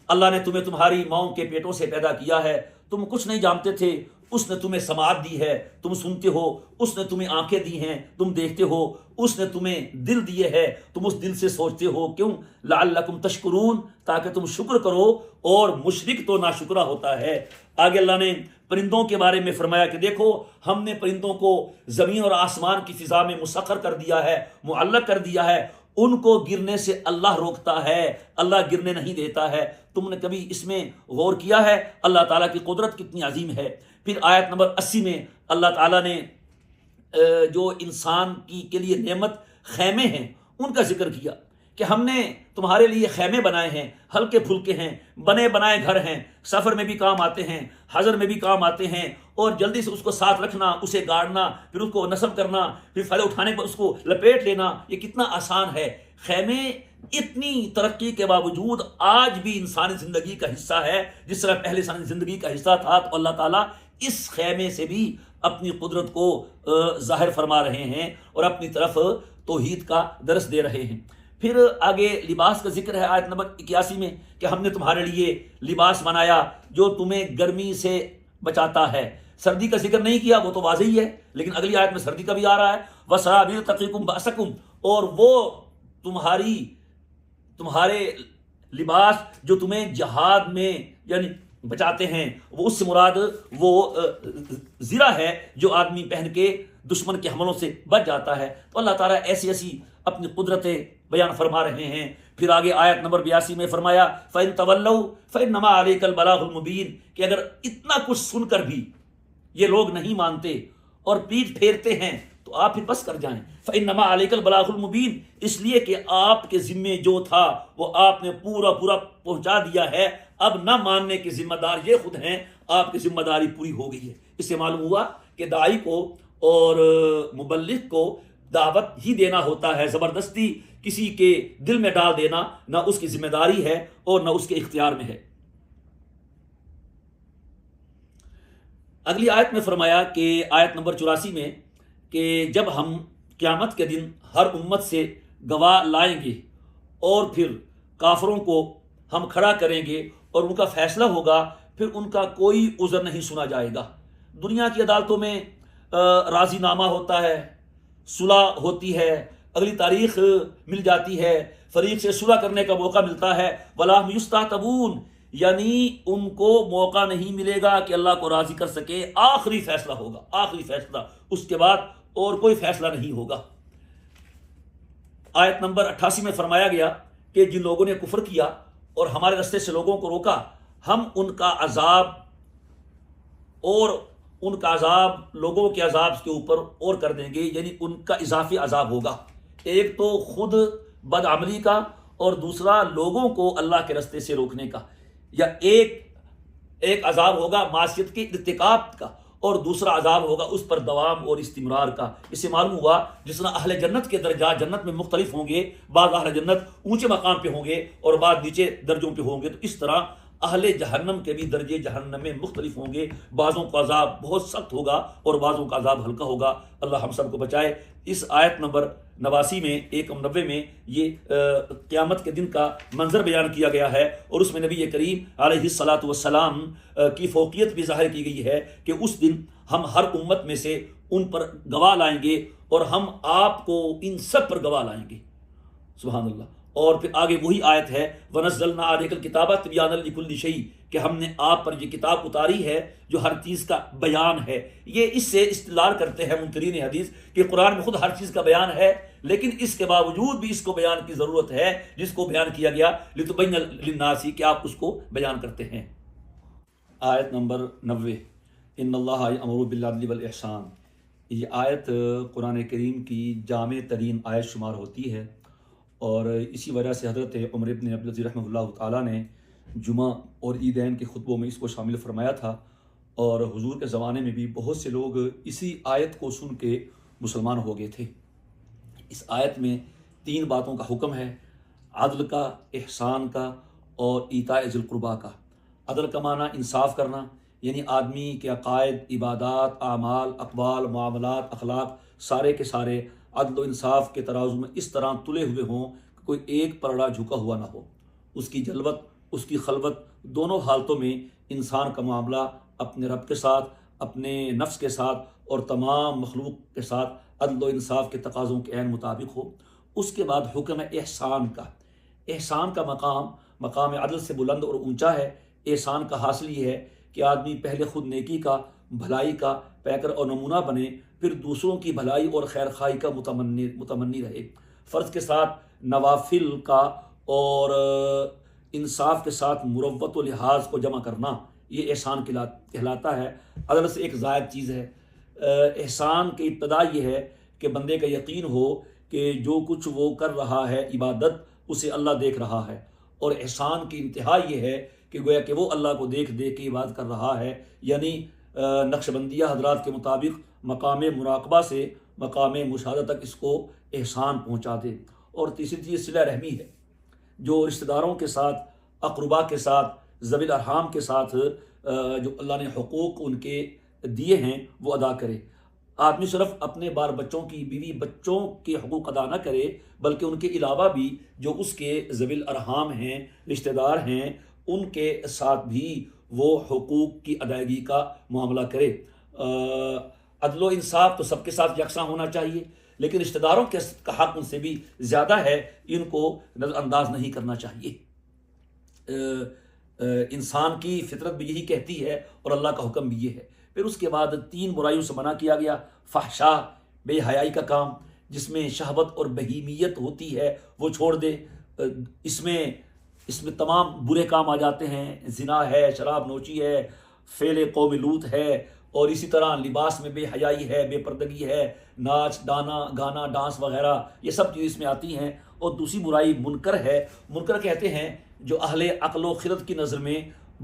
اللہ نے تمہیں تمہاری ماؤں کے پیٹوں سے پیدا کیا ہے، تم کچھ نہیں جانتے تھے، اس نے تمہیں سماعت دی ہے، تم سنتے ہو، اس نے تمہیں آنکھیں دی ہیں، تم دیکھتے ہو، اس نے تمہیں دل دیے ہے، تم اس دل سے سوچتے ہو، کیوں؟ لعلکم تشکرون، تاکہ تم شکر کرو، اور مشرک تو ناشکرہ ہوتا ہے۔ آگے اللہ نے پرندوں کے بارے میں فرمایا کہ دیکھو ہم نے پرندوں کو زمین اور آسمان کی فضا میں مسخر کر دیا ہے، معلق کر دیا ہے، ان کو گرنے سے اللہ روکتا ہے، اللہ گرنے نہیں دیتا ہے۔ تم نے کبھی اس میں غور کیا ہے اللہ تعالیٰ کی قدرت کتنی عظیم ہے؟ پھر آیت نمبر 80 میں اللہ تعالیٰ نے جو انسان کے لیے نعمت خیمے ہیں ان کا ذکر کیا کہ ہم نے تمہارے لیے خیمے بنائے ہیں، ہلکے پھلکے ہیں، بنے بنائے گھر ہیں، سفر میں بھی کام آتے ہیں، حضر میں بھی کام آتے ہیں، اور جلدی سے اس کو ساتھ رکھنا، اسے گاڑنا، پھر اس کو نصب کرنا، پھر فائدہ اٹھانے پر اس کو لپیٹ لینا، یہ کتنا آسان ہے۔ خیمے اتنی ترقی کے باوجود آج بھی انسانی زندگی کا حصہ ہے، جس طرح پہلے انسانی زندگی کا حصہ تھا۔ تو اللہ تعالیٰ اس خیمے سے بھی اپنی قدرت کو ظاہر فرما رہے ہیں اور اپنی طرف توحید کا درس دے رہے ہیں۔ پھر آگے لباس کا ذکر ہے آیت نمبر 81 میں کہ ہم نے تمہارے لیے لباس بنایا جو تمہیں گرمی سے بچاتا ہے۔ سردی کا ذکر نہیں کیا، وہ تو واضح ہی ہے، لیکن اگلی آیت میں سردی کا بھی آ رہا ہے۔ وَسَرَابِيلُ تَقِيكُمْ بَأْسَكُمْ، اور وہ تمہارے لباس جو تمہیں جہاد میں یعنی بچاتے ہیں، وہ اس سے مراد وہ زرہ ہے جو آدمی پہن کے دشمن کے حملوں سے بچ جاتا ہے۔ تو اللہ تعالیٰ ایسی ایسی اپنی قدرتیں بیان فرما رہے ہیں۔ پھر آگے آیت نمبر 82 میں فرمایا فَإِن تَوَلَّوْا فَإِنَّمَا عَلَيْكَ الْبَلَاغُ الْمُبِينُ، کہ اگر اتنا کچھ سن کر بھی یہ لوگ نہیں مانتے اور پیٹھ پھیرتے ہیں تو آپ پھر بس کر جائیں۔ فَإِنَّمَا عَلَيْكَ الْبَلَاغُ الْمُبِينُ، اس لیے کہ آپ کے ذمے جو تھا وہ آپ نے پورا پہنچا دیا ہے، اب نہ ماننے کے ذمہ دار یہ خود ہیں، آپ کی ذمہ داری پوری ہو گئی ہے۔ اس سے معلوم ہوا کہ داعی کو اور مبلغ کو دعوت ہی دینا ہوتا ہے، زبردستی کسی کے دل میں ڈال دینا نہ اس کی ذمہ داری ہے اور نہ اس کے اختیار میں ہے۔ اگلی آیت میں فرمایا کہ آیت نمبر 84 میں کہ جب ہم قیامت کے دن ہر امت سے گواہ لائیں گے اور پھر کافروں کو ہم کھڑا کریں گے اور ان کا فیصلہ ہوگا، پھر ان کا کوئی عذر نہیں سنا جائے گا۔ دنیا کی عدالتوں میں راضی نامہ ہوتا ہے، صلح ہوتی ہے، اگلی تاریخ مل جاتی ہے، فریق سے صلح کرنے کا موقع ملتا ہے۔ وَلَا هُمْ يُسْتَعْتَبُونَ، یعنی ان کو موقع نہیں ملے گا کہ اللہ کو راضی کر سکے، آخری فیصلہ ہوگا، آخری فیصلہ، اس کے بعد اور کوئی فیصلہ نہیں ہوگا۔ آیت نمبر 88 میں فرمایا گیا کہ جن لوگوں نے کفر کیا اور ہمارے رستے سے لوگوں کو روکا، ہم ان کا عذاب اور ان کا عذاب لوگوں کے عذاب کے اوپر اور کر دیں گے، یعنی ان کا اضافی عذاب ہوگا، ایک تو خود بدعملی کا اور دوسرا لوگوں کو اللہ کے رستے سے روکنے کا، یا ایک عذاب ہوگا معصیت کے ارتکاب کا اور دوسرا عذاب ہوگا اس پر دوام اور استمرار کا۔ اس سے معلوم ہوا جس طرح اہل جنت کے درجات جنت میں مختلف ہوں گے، بعض اہل جنت اونچے مقام پہ ہوں گے اور بعض نیچے درجوں پہ ہوں گے، تو اس طرح اہل جہنم کے بھی درجے جہنم میں مختلف ہوں گے، بعضوں کا عذاب بہت سخت ہوگا اور بعضوں کا عذاب ہلکا ہوگا۔ اللہ ہم سب کو بچائے۔ اس آیت نمبر 89 میں 190 میں یہ قیامت کے دن کا منظر بیان کیا گیا ہے، اور اس میں نبی کریم علیہ الصلاۃ والسلام کی فوقیت بھی ظاہر کی گئی ہے کہ اس دن ہم ہر امت میں سے ان پر گواہ لائیں گے اور ہم آپ کو ان سب پر گواہ لائیں گے، سبحان اللہ۔ اور پھر آگے وہی آیت ہے وَنَزَّلْنَا عَلَيْكَ الْكِتَابَ تِبْيَانًا لِكُلِّ شَيْءٍ، کہ ہم نے آپ پر یہ کتاب اتاری ہے جو ہر چیز کا بیان ہے۔ یہ اس سے استدلال کرتے ہیں منکرین حدیث کہ قرآن میں خود ہر چیز کا بیان ہے، لیکن اس کے باوجود بھی اس کو بیان کی ضرورت ہے، جس کو بیان کیا گیا لِتُبَيِّنَ لِلنَّاسِ، کہ آپ اس کو بیان کرتے ہیں۔ آیت نمبر 90 ان اللہ یأمر بالعدل والإحسان، یہ آیت قرآن کریم کی جامع ترین آیت شمار ہوتی ہے، اور اسی وجہ سے حضرت عمر ابن عبدالعزیز رحمہ اللہ تعالیٰ نے جمعہ اور عیدین کے خطبوں میں اس کو شامل فرمایا تھا، اور حضور کے زمانے میں بھی بہت سے لوگ اسی آیت کو سن کے مسلمان ہو گئے تھے۔ اس آیت میں 3 باتوں کا حکم ہے، عدل کا، احسان کا اور ایتاء ذی القربیٰ کا۔ عدل کا معنی انصاف کرنا، یعنی آدمی کے عقائد، عبادات، اعمال، اقوال، معاملات، اخلاق سارے کے سارے عدل و انصاف کے ترازو میں اس طرح تلے ہوئے ہوں کہ کوئی ایک پلڑا جھکا ہوا نہ ہو۔ اس کی جلوت، اس کی خلوت، دونوں حالتوں میں انسان کا معاملہ اپنے رب کے ساتھ، اپنے نفس کے ساتھ اور تمام مخلوق کے ساتھ عدل و انصاف کے تقاضوں کے عین مطابق ہو۔ اس کے بعد حکم ہے احسان کا۔ احسان کا مقام عدل سے بلند اور اونچا ہے۔ احسان کا حاصل یہ ہے کہ آدمی پہلے خود نیکی کا، بھلائی کا پیکر اور نمونہ بنے، پھر دوسروں کی بھلائی اور خیر خواہی کا متمنی رہے، فرض کے ساتھ نوافل کا اور انصاف کے ساتھ مروت و لحاظ کو جمع کرنا، یہ احسان کہلاتا ہے۔ عدل سے ایک زائد چیز ہے۔ احسان کی ابتدا یہ ہے کہ بندے کا یقین ہو کہ جو کچھ وہ کر رہا ہے عبادت، اسے اللہ دیکھ رہا ہے، اور احسان کی انتہا یہ ہے کہ گویا کہ وہ اللہ کو دیکھ کے عبادت کر رہا ہے، یعنی نقشبندیہ حضرات کے مطابق مقام مراقبہ سے مقام مشاہدہ تک اس کو احسان پہنچا دے۔ اور تیسری چیز صلہ رحمی ہے، جو رشتہ داروں کے ساتھ، اقربا کے ساتھ، ذوی الارحام کے ساتھ جو اللہ نے حقوق ان کے دیے ہیں وہ ادا کرے۔ آدمی صرف اپنے بال بچوں کی، بیوی بچوں کے حقوق ادا نہ کرے، بلکہ ان کے علاوہ بھی جو اس کے ذوی الارحام ہیں، رشتہ دار ہیں، ان کے ساتھ بھی وہ حقوق کی ادائیگی کا معاملہ کرے۔ عدل و انصاف تو سب کے ساتھ یکساں ہونا چاہیے، لیکن رشتہ داروں کا حق ان سے بھی زیادہ ہے، ان کو نظر انداز نہیں کرنا چاہیے۔ انسان کی فطرت بھی یہی کہتی ہے اور اللہ کا حکم بھی یہ ہے۔ پھر اس کے بعد 3 برائیوں سے منع کیا گیا۔ فحشا، بے حیائی کا کام جس میں شہوت اور بہیمیت ہوتی ہے وہ چھوڑ دے۔ اس میں تمام برے کام آ جاتے ہیں، زنا ہے، شراب نوشی ہے، فعل قوم لوط ہے، اور اسی طرح لباس میں بے حیائی ہے، بے پردگی ہے، ناچ گانا ڈانس وغیرہ، یہ سب چیزیں اس میں آتی ہیں۔ اور دوسری برائی منکر ہے۔ منکر کہتے ہیں جو اہل عقل و خرد کی نظر میں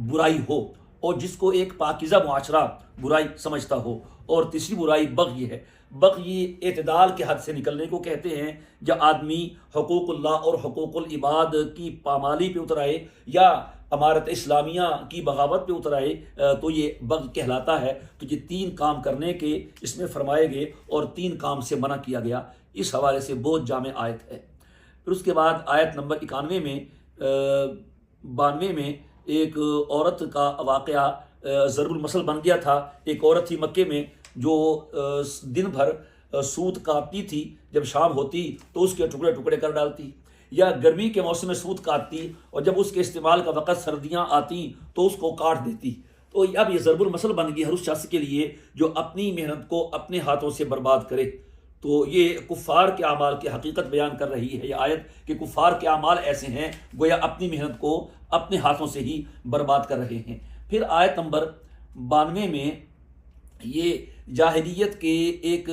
برائی ہو اور جس کو ایک پاکیزہ معاشرہ برائی سمجھتا ہو۔ اور تیسری برائی بغی ہے۔ بغی اعتدال کے حد سے نکلنے کو کہتے ہیں، جب آدمی حقوق اللہ اور حقوق العباد کی پامالی پہ اتر آئے یا امارت اسلامیہ کی بغاوت پہ اتر آئے تو یہ بغی کہلاتا ہے۔ تو یہ 3 کام کرنے کے اس میں فرمائے گئے اور 3 کام سے منع کیا گیا۔ اس حوالے سے بہت جامع آیت ہے۔ پھر اس کے بعد آیت نمبر 91 میں 92 میں ایک عورت کا واقعہ ضرب المثل بن گیا تھا۔ ایک عورت تھی مکے میں جو دن بھر سوت کاٹتی تھی، جب شام ہوتی تو اس کے ٹکڑے ٹکڑے کر ڈالتی۔ یا گرمی کے موسم میں سود کاٹتی اور جب اس کے استعمال کا وقت سردیاں آتی تو اس کو کاٹ دیتی۔ تو اب یہ ضرب المثل بن گئی ہر اس شخص کے لیے جو اپنی محنت کو اپنے ہاتھوں سے برباد کرے۔ تو یہ کفار کے اعمال کی حقیقت بیان کر رہی ہے یہ آیت کہ کفار کے اعمال ایسے ہیں گویا اپنی محنت کو اپنے ہاتھوں سے ہی برباد کر رہے ہیں۔ پھر آیت نمبر 92 میں یہ جاہلیت کے ایک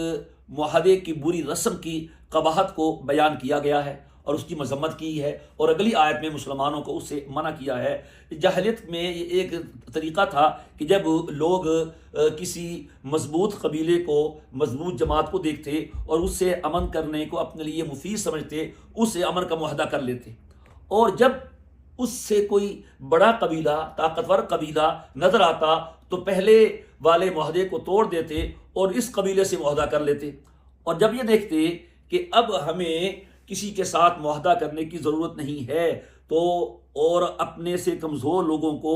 معاہدے کی بری رسم کی قباحت کو بیان کیا گیا ہے اور اس کی مذمت کی ہے، اور اگلی آیت میں مسلمانوں کو اس سے منع کیا ہے۔ جاہلیت میں یہ ایک طریقہ تھا کہ جب لوگ کسی مضبوط قبیلے کو، مضبوط جماعت کو دیکھتے اور اس سے امن کرنے کو اپنے لیے مفید سمجھتے، اس سے امن کا معاہدہ کر لیتے، اور جب اس سے کوئی بڑا قبیلہ، طاقتور قبیلہ نظر آتا تو پہلے والے معاہدے کو توڑ دیتے اور اس قبیلے سے معاہدہ کر لیتے، اور جب یہ دیکھتے کہ اب ہمیں کسی کے ساتھ معاہدہ کرنے کی ضرورت نہیں ہے تو اور اپنے سے کمزور لوگوں کو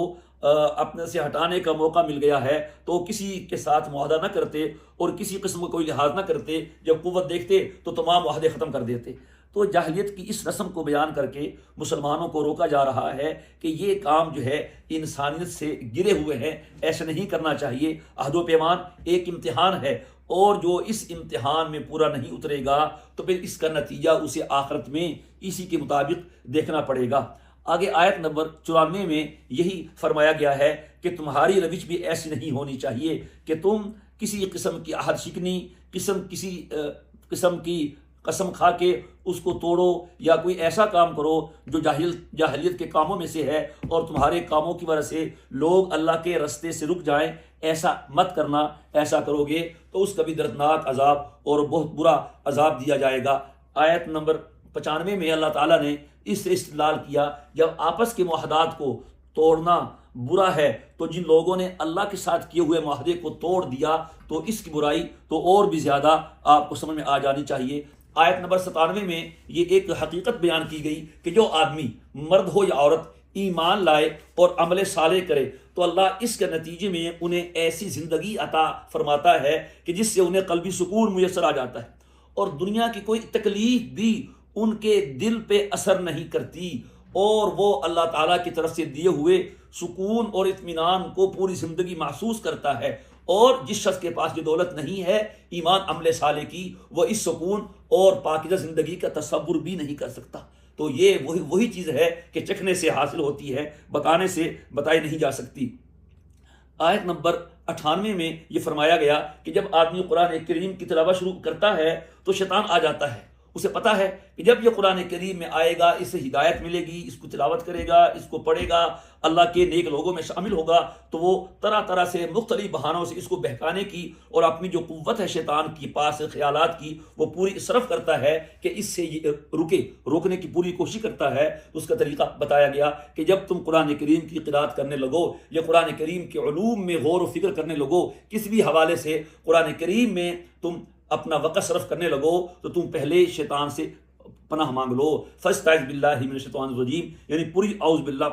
اپنے سے ہٹانے کا موقع مل گیا ہے تو کسی کے ساتھ معاہدہ نہ کرتے اور کسی قسم کا کوئی لحاظ نہ کرتے، جب قوت دیکھتے تو تمام معاہدے ختم کر دیتے۔ تو جاہلیت کی اس رسم کو بیان کر کے مسلمانوں کو روکا جا رہا ہے کہ یہ کام جو ہے انسانیت سے گرے ہوئے ہیں، ایسا نہیں کرنا چاہیے۔ عہد و پیمان ایک امتحان ہے، اور جو اس امتحان میں پورا نہیں اترے گا تو پھر اس کا نتیجہ اسے آخرت میں اسی کے مطابق دیکھنا پڑے گا۔ آگے آیت نمبر 94 میں یہی فرمایا گیا ہے کہ تمہاری روش بھی ایسی نہیں ہونی چاہیے کہ تم کسی قسم کی عہد شکنی، کسی قسم کی قسم کھا کے اس کو توڑو یا کوئی ایسا کام کرو جو جاہلیت کے کاموں میں سے ہے اور تمہارے کاموں کی وجہ سے لوگ اللہ کے رستے سے رک جائیں۔ ایسا مت کرنا، ایسا کرو گے تو اس کا بھی دردناک عذاب اور بہت برا عذاب دیا جائے گا۔ آیت نمبر 95 میں اللہ تعالیٰ نے اس سے استدلال کیا، جب آپس کے معاہدات کو توڑنا برا ہے تو جن لوگوں نے اللہ کے ساتھ کیے ہوئے معاہدے کو توڑ دیا تو اس کی برائی تو اور بھی زیادہ آپ کو سمجھ میں آ جانی چاہیے۔ آیت نمبر 97 میں یہ ایک حقیقت بیان کی گئی کہ جو آدمی، مرد ہو یا عورت، ایمان لائے اور عمل صالح کرے تو اللہ اس کے نتیجے میں انہیں ایسی زندگی عطا فرماتا ہے کہ جس سے انہیں قلبی سکون میسر آ جاتا ہے، اور دنیا کی کوئی تکلیف بھی ان کے دل پہ اثر نہیں کرتی، اور وہ اللہ تعالیٰ کی طرف سے دیے ہوئے سکون اور اطمینان کو پوری زندگی محسوس کرتا ہے۔ اور جس شخص کے پاس یہ دولت نہیں ہے ایمان عمل صالح کی، وہ اس سکون اور پاکیزہ زندگی کا تصور بھی نہیں کر سکتا۔ تو یہ وہی چیز ہے کہ چکھنے سے حاصل ہوتی ہے، بتانے سے بتائی نہیں جا سکتی۔ آیت نمبر 98 میں یہ فرمایا گیا کہ جب آدمی قرآن کریم کی تلاوت شروع کرتا ہے تو شیطان آ جاتا ہے، اسے پتہ ہے کہ جب یہ قرآن کریم میں آئے گا اسے ہدایت ملے گی، اس کو تلاوت کرے گا، اس کو پڑھے گا، اللہ کے نیک لوگوں میں شامل ہوگا، تو وہ طرح طرح سے مختلف بہانوں سے اس کو بہکانے کی اور اپنی جو قوت ہے شیطان کی پاس خیالات کی وہ پوری صرف کرتا ہے کہ اس سے یہ روکنے کی پوری کوشش کرتا ہے۔ اس کا طریقہ بتایا گیا کہ جب تم قرآن کریم کی قرات کرنے لگو یا قرآن کریم کے علوم میں غور و فکر کرنے لگو، کسی بھی حوالے سے قرآن کریم میں تم اپنا وقت صرف کرنے لگو تو تم پہلے شیطان سے پناہ مانگ لو۔ فاستعذ باللہ من الشیطان الرجیم، یعنی پوری اعوذ باللہ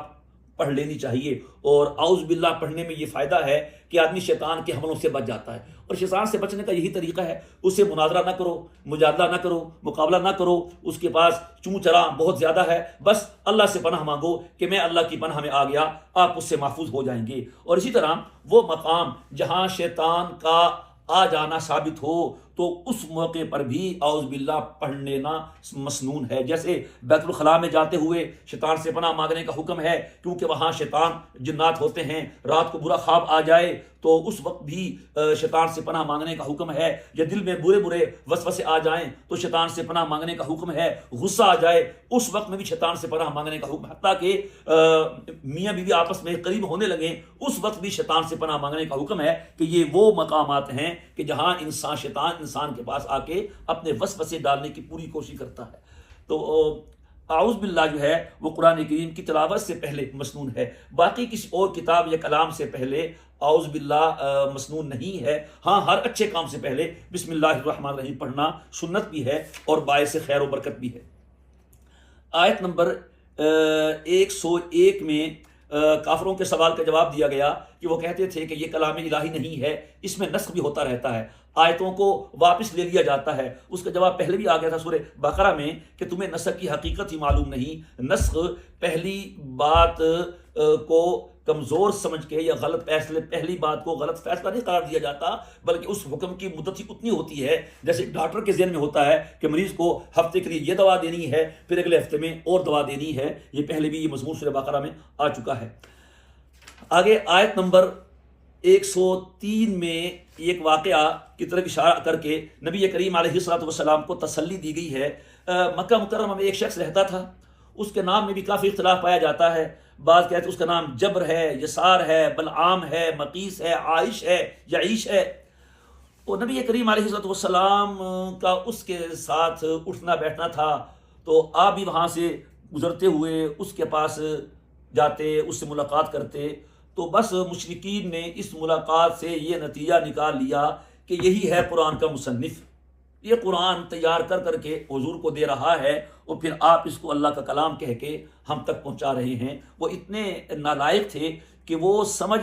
پڑھ لینی چاہیے، اور اعوذ باللہ پڑھنے میں یہ فائدہ ہے کہ آدمی شیطان کے حملوں سے بچ جاتا ہے، اور شیطان سے بچنے کا یہی طریقہ ہے، اس سے مناظرہ نہ کرو، مجادلہ نہ کرو، مقابلہ نہ کرو، اس کے پاس چوں چرا بہت زیادہ ہے، بس اللہ سے پناہ مانگو کہ میں اللہ کی پناہ میں آ گیا، آپ اس سے محفوظ ہو جائیں گے۔ اور اسی طرح وہ مقام جہاں شیطان کا آ جانا ثابت ہو تو اس موقع پر بھی اعوذ باللہ پڑھ لینا مسنون ہے، جیسے بیت الخلاء میں جاتے ہوئے شیطان سے پناہ مانگنے کا حکم ہے، کیونکہ وہاں شیطان جنات ہوتے ہیں، رات کو برا خواب آ جائے تو اس وقت بھی شیطان سے پناہ مانگنے کا حکم ہے، یا دل میں برے وسوسے آ جائیں تو شیطان سے پناہ مانگنے کا حکم ہے، غصہ آ جائے اس وقت میں بھی شیطان سے پناہ مانگنے کا حکم ہے، حتیٰ کہ میاں بیوی آپس میں قریب ہونے لگیں اس وقت بھی شیطان سے پناہ مانگنے کا حکم ہے، کہ یہ وہ مقامات ہیں کہ جہاں شیطان انسان کے پاس آ کے اپنے وسوسے ڈالنے کی پوری کوشش کرتا ہے۔ تو اعوذ باللہ جو ہے وہ قرآن کریم کی تلاوت سے پہلے مسنون ہے، باقی کسی اور کتاب یا کلام سے پہلے اعوذ باللہ مسنون نہیں ہے۔ ہاں، ہر اچھے کام سے پہلے بسم اللہ الرحمن الرحیم پڑھنا سنت بھی ہے اور باعث خیر و برکت بھی ہے۔ آیت نمبر 101 میں کافروں کے سوال کا جواب دیا گیا کہ وہ کہتے تھے کہ یہ کلام الہی نہیں ہے، اس میں نسخ بھی ہوتا رہتا ہے، آیتوں کو واپس لے لیا جاتا ہے۔ اس کا جواب پہلے بھی آ گیا تھا سورہ بقرہ میں کہ تمہیں نسخ کی حقیقت ہی معلوم نہیں۔ نسخ پہلی بات کو کمزور سمجھ کے یا غلط فیصلے، پہلی بات کو غلط فیصلہ نہیں قرار دیا جاتا، بلکہ اس حکم کی مدت ہی اتنی ہوتی ہے جیسے ایک ڈاکٹر کے ذہن میں ہوتا ہے کہ مریض کو ہفتے کے لیے یہ دوا دینی ہے، پھر اگلے ہفتے میں اور دوا دینی ہے۔ یہ پہلے بھی یہ مضمون سورہ بقرہ میں آ چکا ہے۔ آگے آیت نمبر 103 میں ایک واقعہ کی طرف اشارہ کر کے نبی کریم علیہ الصلوۃ والسلام کو تسلی دی گئی ہے۔ مکہ مکرمہ میں ایک شخص رہتا تھا، اس کے نام میں بھی کافی اختلاف پایا جاتا ہے۔ بعض کہتے ہیں اس کا نام جبر ہے، یسار ہے، بلعام ہے، مقیس ہے، عائش ہے، یعیش ہے۔ وہ نبی کریم علیہ الصلوۃ والسلام کا اس کے ساتھ اٹھنا بیٹھنا تھا، تو آپ بھی وہاں سے گزرتے ہوئے اس کے پاس جاتے، اس سے ملاقات کرتے، تو بس مشرکین نے اس ملاقات سے یہ نتیجہ نکال لیا کہ یہی ہے قرآن کا مصنف، یہ قرآن تیار کر کر کے حضور کو دے رہا ہے، اور پھر آپ اس کو اللہ کا کلام کہہ کے ہم تک پہنچا رہے ہیں۔ وہ اتنے نالائق تھے کہ وہ سمجھ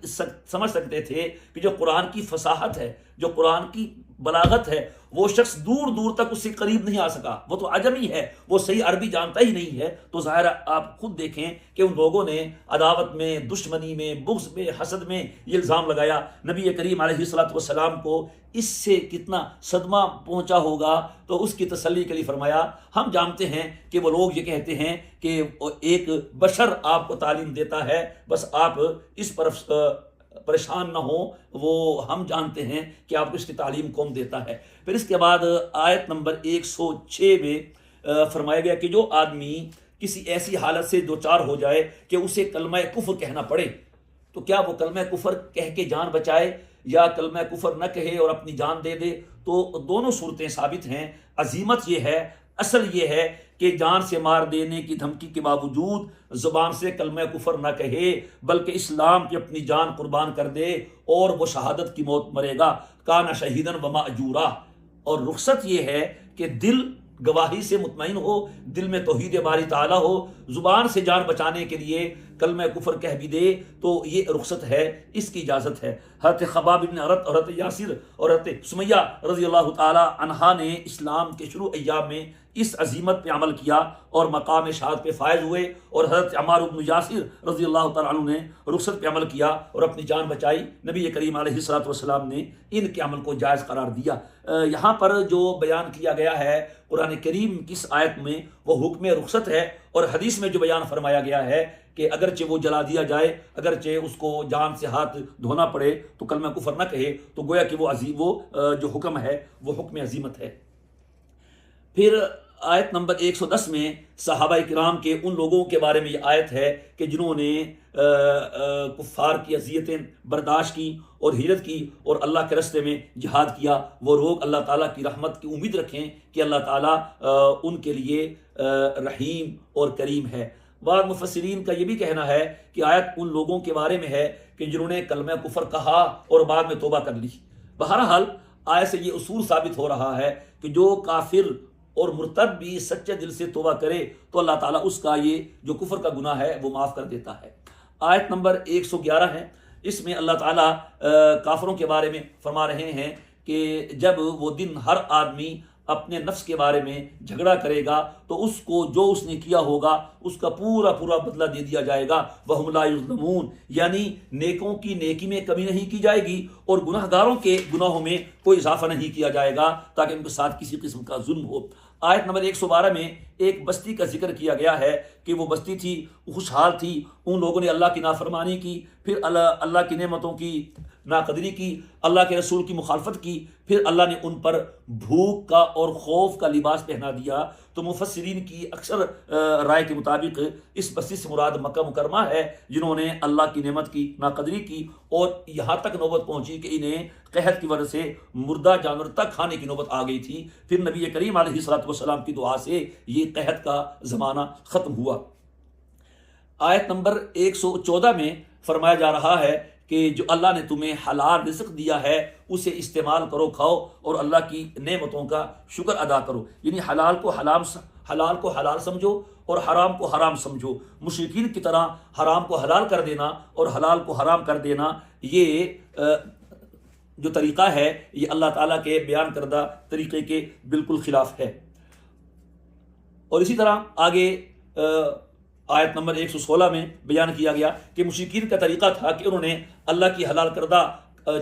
سکتے تھے کہ جو قرآن کی فصاحت ہے، جو قرآن کی بلاغت ہے، وہ شخص دور دور تک اس سے قریب نہیں آ سکا، وہ تو عجمی ہے، وہ صحیح عربی جانتا ہی نہیں ہے۔ تو ظاہر آپ خود دیکھیں کہ ان لوگوں نے عداوت میں، دشمنی میں، بغض میں، حسد میں یہ الزام لگایا نبی کریم علیہ الصلوۃ والسلام کو، اس سے کتنا صدمہ پہنچا ہوگا۔ تو اس کی تسلی کے لیے فرمایا ہم جانتے ہیں کہ وہ لوگ یہ کہتے ہیں کہ ایک بشر آپ کو تعلیم دیتا ہے، بس آپ اس پر پریشان نہ ہو، وہ ہم جانتے ہیں کہ آپ کو اس کی تعلیم کون دیتا ہے۔ پھر اس کے بعد آیت نمبر 106 میں فرمایا گیا کہ جو آدمی کسی ایسی حالت سے دوچار ہو جائے کہ اسے کلمہ کفر کہنا پڑے، تو کیا وہ کلمہ کفر کہہ کے جان بچائے یا کلمہ کفر نہ کہے اور اپنی جان دے دے؟ تو دونوں صورتیں ثابت ہیں۔ عزیمت یہ ہے، اصل یہ ہے کہ جان سے مار دینے کی دھمکی کے باوجود زبان سے کلمہ کفر نہ کہے، بلکہ اسلام کی اپنی جان قربان کر دے اور وہ شہادت کی موت مرے گا، کانا شہیدن وما اجورا۔ اور رخصت یہ ہے کہ دل گواہی سے مطمئن ہو، دل میں توحید باری تعالیٰ ہو، زبان سے جان بچانے کے لیے کلمہ کفر کہہ بھی دے، تو یہ رخصت ہے، اس کی اجازت ہے۔ حضرت خباب بن عرت اور حضرت یاسر اور حضرت سمیہ رضی اللہ تعالی عنہا نے اسلام کے شروع ایام میں اس عزیمت پہ عمل کیا اور مقام شہادت پہ فائز ہوئے، اور حضرت عمار بن یاسر رضی اللہ تعالیٰ عنہ نے رخصت پہ عمل کیا اور اپنی جان بچائی۔ نبی کریم علیہ الصلوۃ والسلام نے ان کے عمل کو جائز قرار دیا۔ یہاں پر جو بیان کیا گیا ہے قرآن کریم کی اس آیت میں وہ حکم رخصت ہے، اور حدیث میں جو بیان فرمایا گیا ہے کہ اگرچہ وہ جلا دیا جائے، اگرچہ اس کو جان سے ہاتھ دھونا پڑے تو کلمہ کفر نہ کہے، تو گویا کہ وہ جو حکم ہے وہ حکم عزیمت ہے۔ پھر آیت نمبر 110 میں صحابہ کرام کے ان لوگوں کے بارے میں یہ آیت ہے کہ جنہوں نے کفار کی اذیتیں برداشت کی اور ہجرت کی اور اللہ کے راستے میں جہاد کیا۔ وہ لوگ اللہ تعالیٰ کی رحمت کی امید رکھیں کہ اللہ تعالیٰ ان کے لیے رحیم اور کریم ہے۔ بعض مفسرین کا یہ بھی کہنا ہے کہ آیت ان لوگوں کے بارے میں ہے کہ جنہوں نے کلمہ کفر کہا اور بعد میں توبہ کر لی۔ بہرحال آیت سے یہ اصول ثابت ہو رہا ہے کہ جو کافر اور مرتد بھی سچے دل سے توبہ کرے تو اللہ تعالیٰ اس کا یہ جو کفر کا گناہ ہے وہ معاف کر دیتا ہے۔ آیت نمبر 111 ہے، اس میں اللہ تعالیٰ کافروں کے بارے میں فرما رہے ہیں کہ جب وہ دن ہر آدمی اپنے نفس کے بارے میں جھگڑا کرے گا تو اس کو جو اس نے کیا ہوگا اس کا پورا بدلہ دے دیا جائے گا۔ وَهُمْ لَا يُظْلَمُونَ، یعنی نیکوں کی نیکی میں کمی نہیں کی جائے گی اور گناہ گاروں کے گناہوں میں کوئی اضافہ نہیں کیا جائے گا تاکہ ان کے ساتھ کسی قسم کا ظلم ہو۔ آیت نمبر 112 میں ایک بستی کا ذکر کیا گیا ہے کہ وہ بستی تھی خوشحال تھی، ان لوگوں نے اللہ کی نافرمانی کی، پھر اللہ کی نعمتوں کی ناقدری کی، اللہ کے رسول کی مخالفت کی، پھر اللہ نے ان پر بھوک کا اور خوف کا لباس پہنا دیا۔ تو مفسرین کی اکثر رائے کے مطابق اس بستی سے مراد مکہ مکرمہ ہے، جنہوں نے اللہ کی نعمت کی ناقدری کی اور یہاں تک نوبت پہنچی کہ انہیں قحط کی وجہ سے مردہ جانور تک کھانے کی نوبت آ گئی تھی۔ پھر نبی کریم علیہ الصلوۃ والسلام کی دعا سے یہ قحط کا زمانہ ختم ہوا۔ آیت نمبر 114 میں فرمایا جا رہا ہے کہ جو اللہ نے تمہیں حلال رزق دیا ہے اسے استعمال کرو، کھاؤ اور اللہ کی نعمتوں کا شکر ادا کرو، یعنی حلال کو حلال سمجھو اور حرام کو حرام سمجھو۔ مشرکین کی طرح حرام کو حلال کر دینا اور حلال کو حرام کر دینا، یہ جو طریقہ ہے یہ اللہ تعالیٰ کے بیان کردہ طریقے کے بالکل خلاف ہے۔ اور اسی طرح آگے آیت نمبر 116 میں بیان کیا گیا کہ مشرکین کا طریقہ تھا کہ انہوں نے اللہ کی حلال کردہ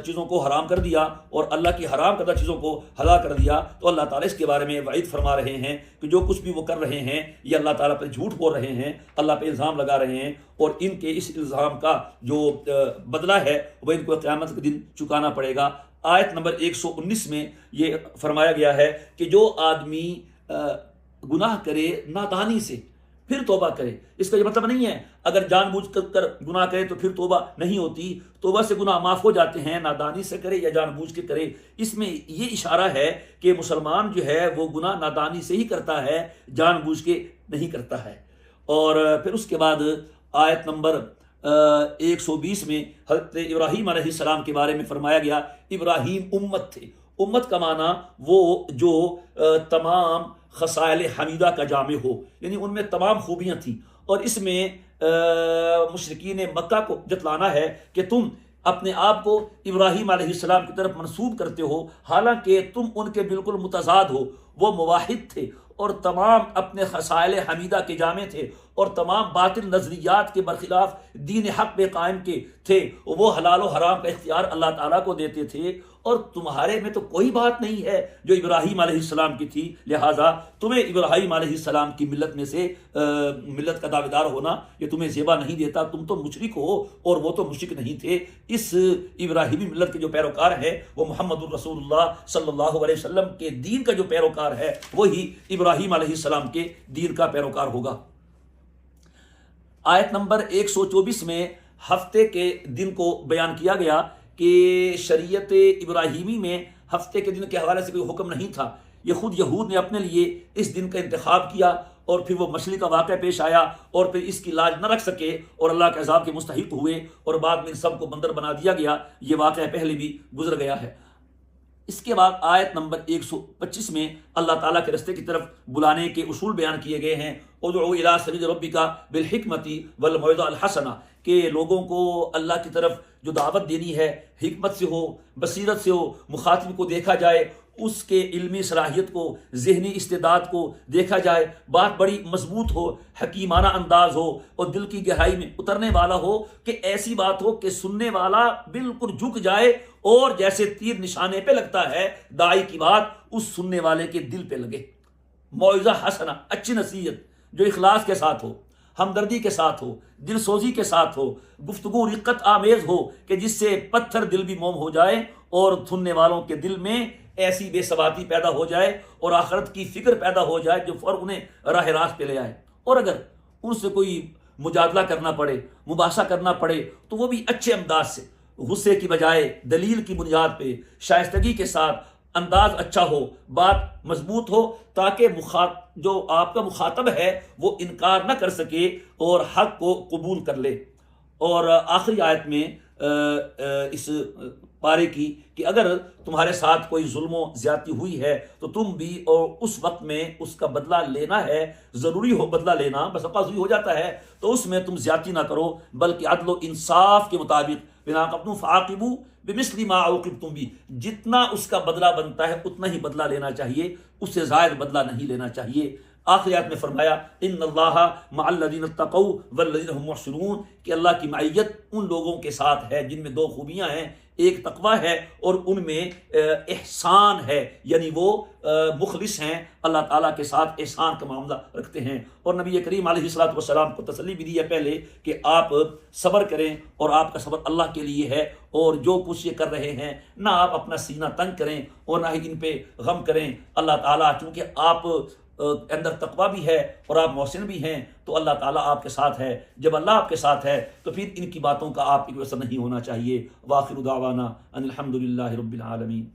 چیزوں کو حرام کر دیا اور اللہ کی حرام کردہ چیزوں کو حلال کر دیا۔ تو اللہ تعالیٰ اس کے بارے میں وعید فرما رہے ہیں کہ جو کچھ بھی وہ کر رہے ہیں یہ اللہ تعالیٰ پر جھوٹ بول رہے ہیں، اللہ پہ الزام لگا رہے ہیں، اور ان کے اس الزام کا جو بدلہ ہے وہ ان کو قیامت کے دن چکانا پڑے گا۔ آیت نمبر 119 میں یہ فرمایا گیا ہے کہ جو آدمی گناہ کرے نادانی سے پھر توبہ کرے، اس کا یہ مطلب نہیں ہے اگر جان بوجھ کر گناہ کرے تو پھر توبہ نہیں ہوتی، توبہ سے گناہ معاف ہو جاتے ہیں، نادانی سے کرے یا جان بوجھ کے کرے۔ اس میں یہ اشارہ ہے کہ مسلمان جو ہے وہ گناہ نادانی سے ہی کرتا ہے، جان بوجھ کے نہیں کرتا ہے۔ اور پھر اس کے بعد آیت نمبر 120 میں حضرت ابراہیم علیہ السلام کے بارے میں فرمایا گیا، ابراہیم امت تھے۔ امت کا معنی وہ جو تمام خصائل حمیدہ کا جامع ہو، یعنی ان میں تمام خوبیاں تھیں، اور اس میں مشرکین مکہ کو جتلانا ہے کہ تم اپنے آپ کو ابراہیم علیہ السلام کی طرف منسوب کرتے ہو، حالانکہ تم ان کے بالکل متضاد ہو۔ وہ موحد تھے اور تمام اپنے خصائل حمیدہ کے جامع تھے، اور تمام باطل نظریات کے برخلاف دین حق پہ قائم کے تھے۔ وہ حلال و حرام کا اختیار اللہ تعالیٰ کو دیتے تھے، اور تمہارے میں تو کوئی بات نہیں ہے جو ابراہیم علیہ السلام کی تھی، لہٰذا تمہیں ابراہیم علیہ السلام کی ملت میں سے ملت کا دعویدار ہونا یہ تمہیں زیبا نہیں دیتا، تم تو مشرک ہو اور وہ تو مشرک نہیں تھے۔ اس ابراہیمی ملت کے جو پیروکار ہیں وہ محمد الرسول اللہ صلی اللہ علیہ وسلم کے دین کا جو پیروکار ہے وہی ابراہیم علیہ السلام کے دین کا پیروکار ہوگا۔ آیت نمبر 124 میں ہفتے کے دن کو بیان کیا گیا کہ شریعت ابراہیمی میں ہفتے کے دن کے حوالے سے کوئی حکم نہیں تھا، یہ خود یہود نے اپنے لیے اس دن کا انتخاب کیا، اور پھر وہ مچھلی کا واقعہ پیش آیا اور پھر اس کی لاج نہ رکھ سکے اور اللہ کے عذاب کے مستحق ہوئے، اور بعد میں ان سب کو بندر بنا دیا گیا۔ یہ واقعہ پہلے بھی گزر گیا ہے۔ اس کے بعد آیت نمبر 125 میں اللہ تعالیٰ کے رستے کی طرف بلانے کے اصول بیان کیے گئے ہیں۔ ادعو الی سبیل ربک بالحکمۃ والموعظۃ الحسنہ، کہ لوگوں کو اللہ کی طرف جو دعوت دینی ہے حکمت سے ہو، بصیرت سے ہو، مخاطب کو دیکھا جائے، اس کے علمی صلاحیت کو، ذہنی استعداد کو دیکھا جائے، بات بڑی مضبوط ہو، حکیمانہ انداز ہو اور دل کی گہرائی میں اترنے والا ہو، کہ ایسی بات ہو کہ سننے والا بالکل جھک جائے اور جیسے تیر نشانے پہ لگتا ہے داعی کی بات اس سننے والے کے دل پہ لگے۔ موعظہ حسنہ، اچھی نصیحت جو اخلاص کے ساتھ ہو، ہمدردی کے ساتھ ہو، دل سوزی کے ساتھ ہو، گفتگو رقت آمیز ہو کہ جس سے پتھر دل بھی موم ہو جائے اور سننے والوں کے دل میں ایسی بے ثباتی پیدا ہو جائے اور آخرت کی فکر پیدا ہو جائے جو فوراً انہیں راہ راست پہ لے آئے۔ اور اگر ان سے کوئی مجادلہ کرنا پڑے، مباحثہ کرنا پڑے، تو وہ بھی اچھے انداز سے، غصے کی بجائے دلیل کی بنیاد پہ شائستگی کے ساتھ، انداز اچھا ہو، بات مضبوط ہو، تاکہ جو آپ کا مخاطب ہے وہ انکار نہ کر سکے اور حق کو قبول کر لے۔ اور آخری آیت میں اس پارے کی کہ اگر تمہارے ساتھ کوئی ظلم و زیادتی ہوئی ہے تو تم بھی اور اس وقت میں اس کا بدلہ لینا ہے، ضروری ہو بدلہ لینا، بس اوقات ہو جاتا ہے تو اس میں تم زیادتی نہ کرو، بلکہ عدل و انصاف کے مطابق بنا قبتم فعاقبوا بمثل ما عوقبتم بھی، جتنا اس کا بدلہ بنتا ہے اتنا ہی بدلہ لینا چاہیے، اس سے زائد بدلہ نہیں لینا چاہیے۔ آخری آیت میں فرمایا ان اللہ مع الذین اتقوا والذین هم محسنون، کہ اللہ کی معیت ان لوگوں کے ساتھ ہے جن میں دو خوبیاں ہیں، ایک تقوی ہے اور ان میں احسان ہے، یعنی وہ مخلص ہیں، اللہ تعالیٰ کے ساتھ احسان کا معاملہ رکھتے ہیں۔ اور نبی کریم علیہ الصلوۃ والسلام کو تسلی بھی دی ہے پہلے کہ آپ صبر کریں، اور آپ کا صبر اللہ کے لیے ہے، اور جو کچھ یہ کر رہے ہیں نہ آپ اپنا سینہ تنگ کریں اور نہ ہی ان پہ غم کریں۔ اللہ تعالیٰ چونکہ آپ اندر تقوی بھی ہے اور آپ محسن بھی ہیں تو اللہ تعالیٰ آپ کے ساتھ ہے۔ جب اللہ آپ کے ساتھ ہے تو پھر ان کی باتوں کا آپ کی وجہ سے نہیں ہونا چاہیے۔ وآخر دعوانا ان الحمد للہ رب العالمین۔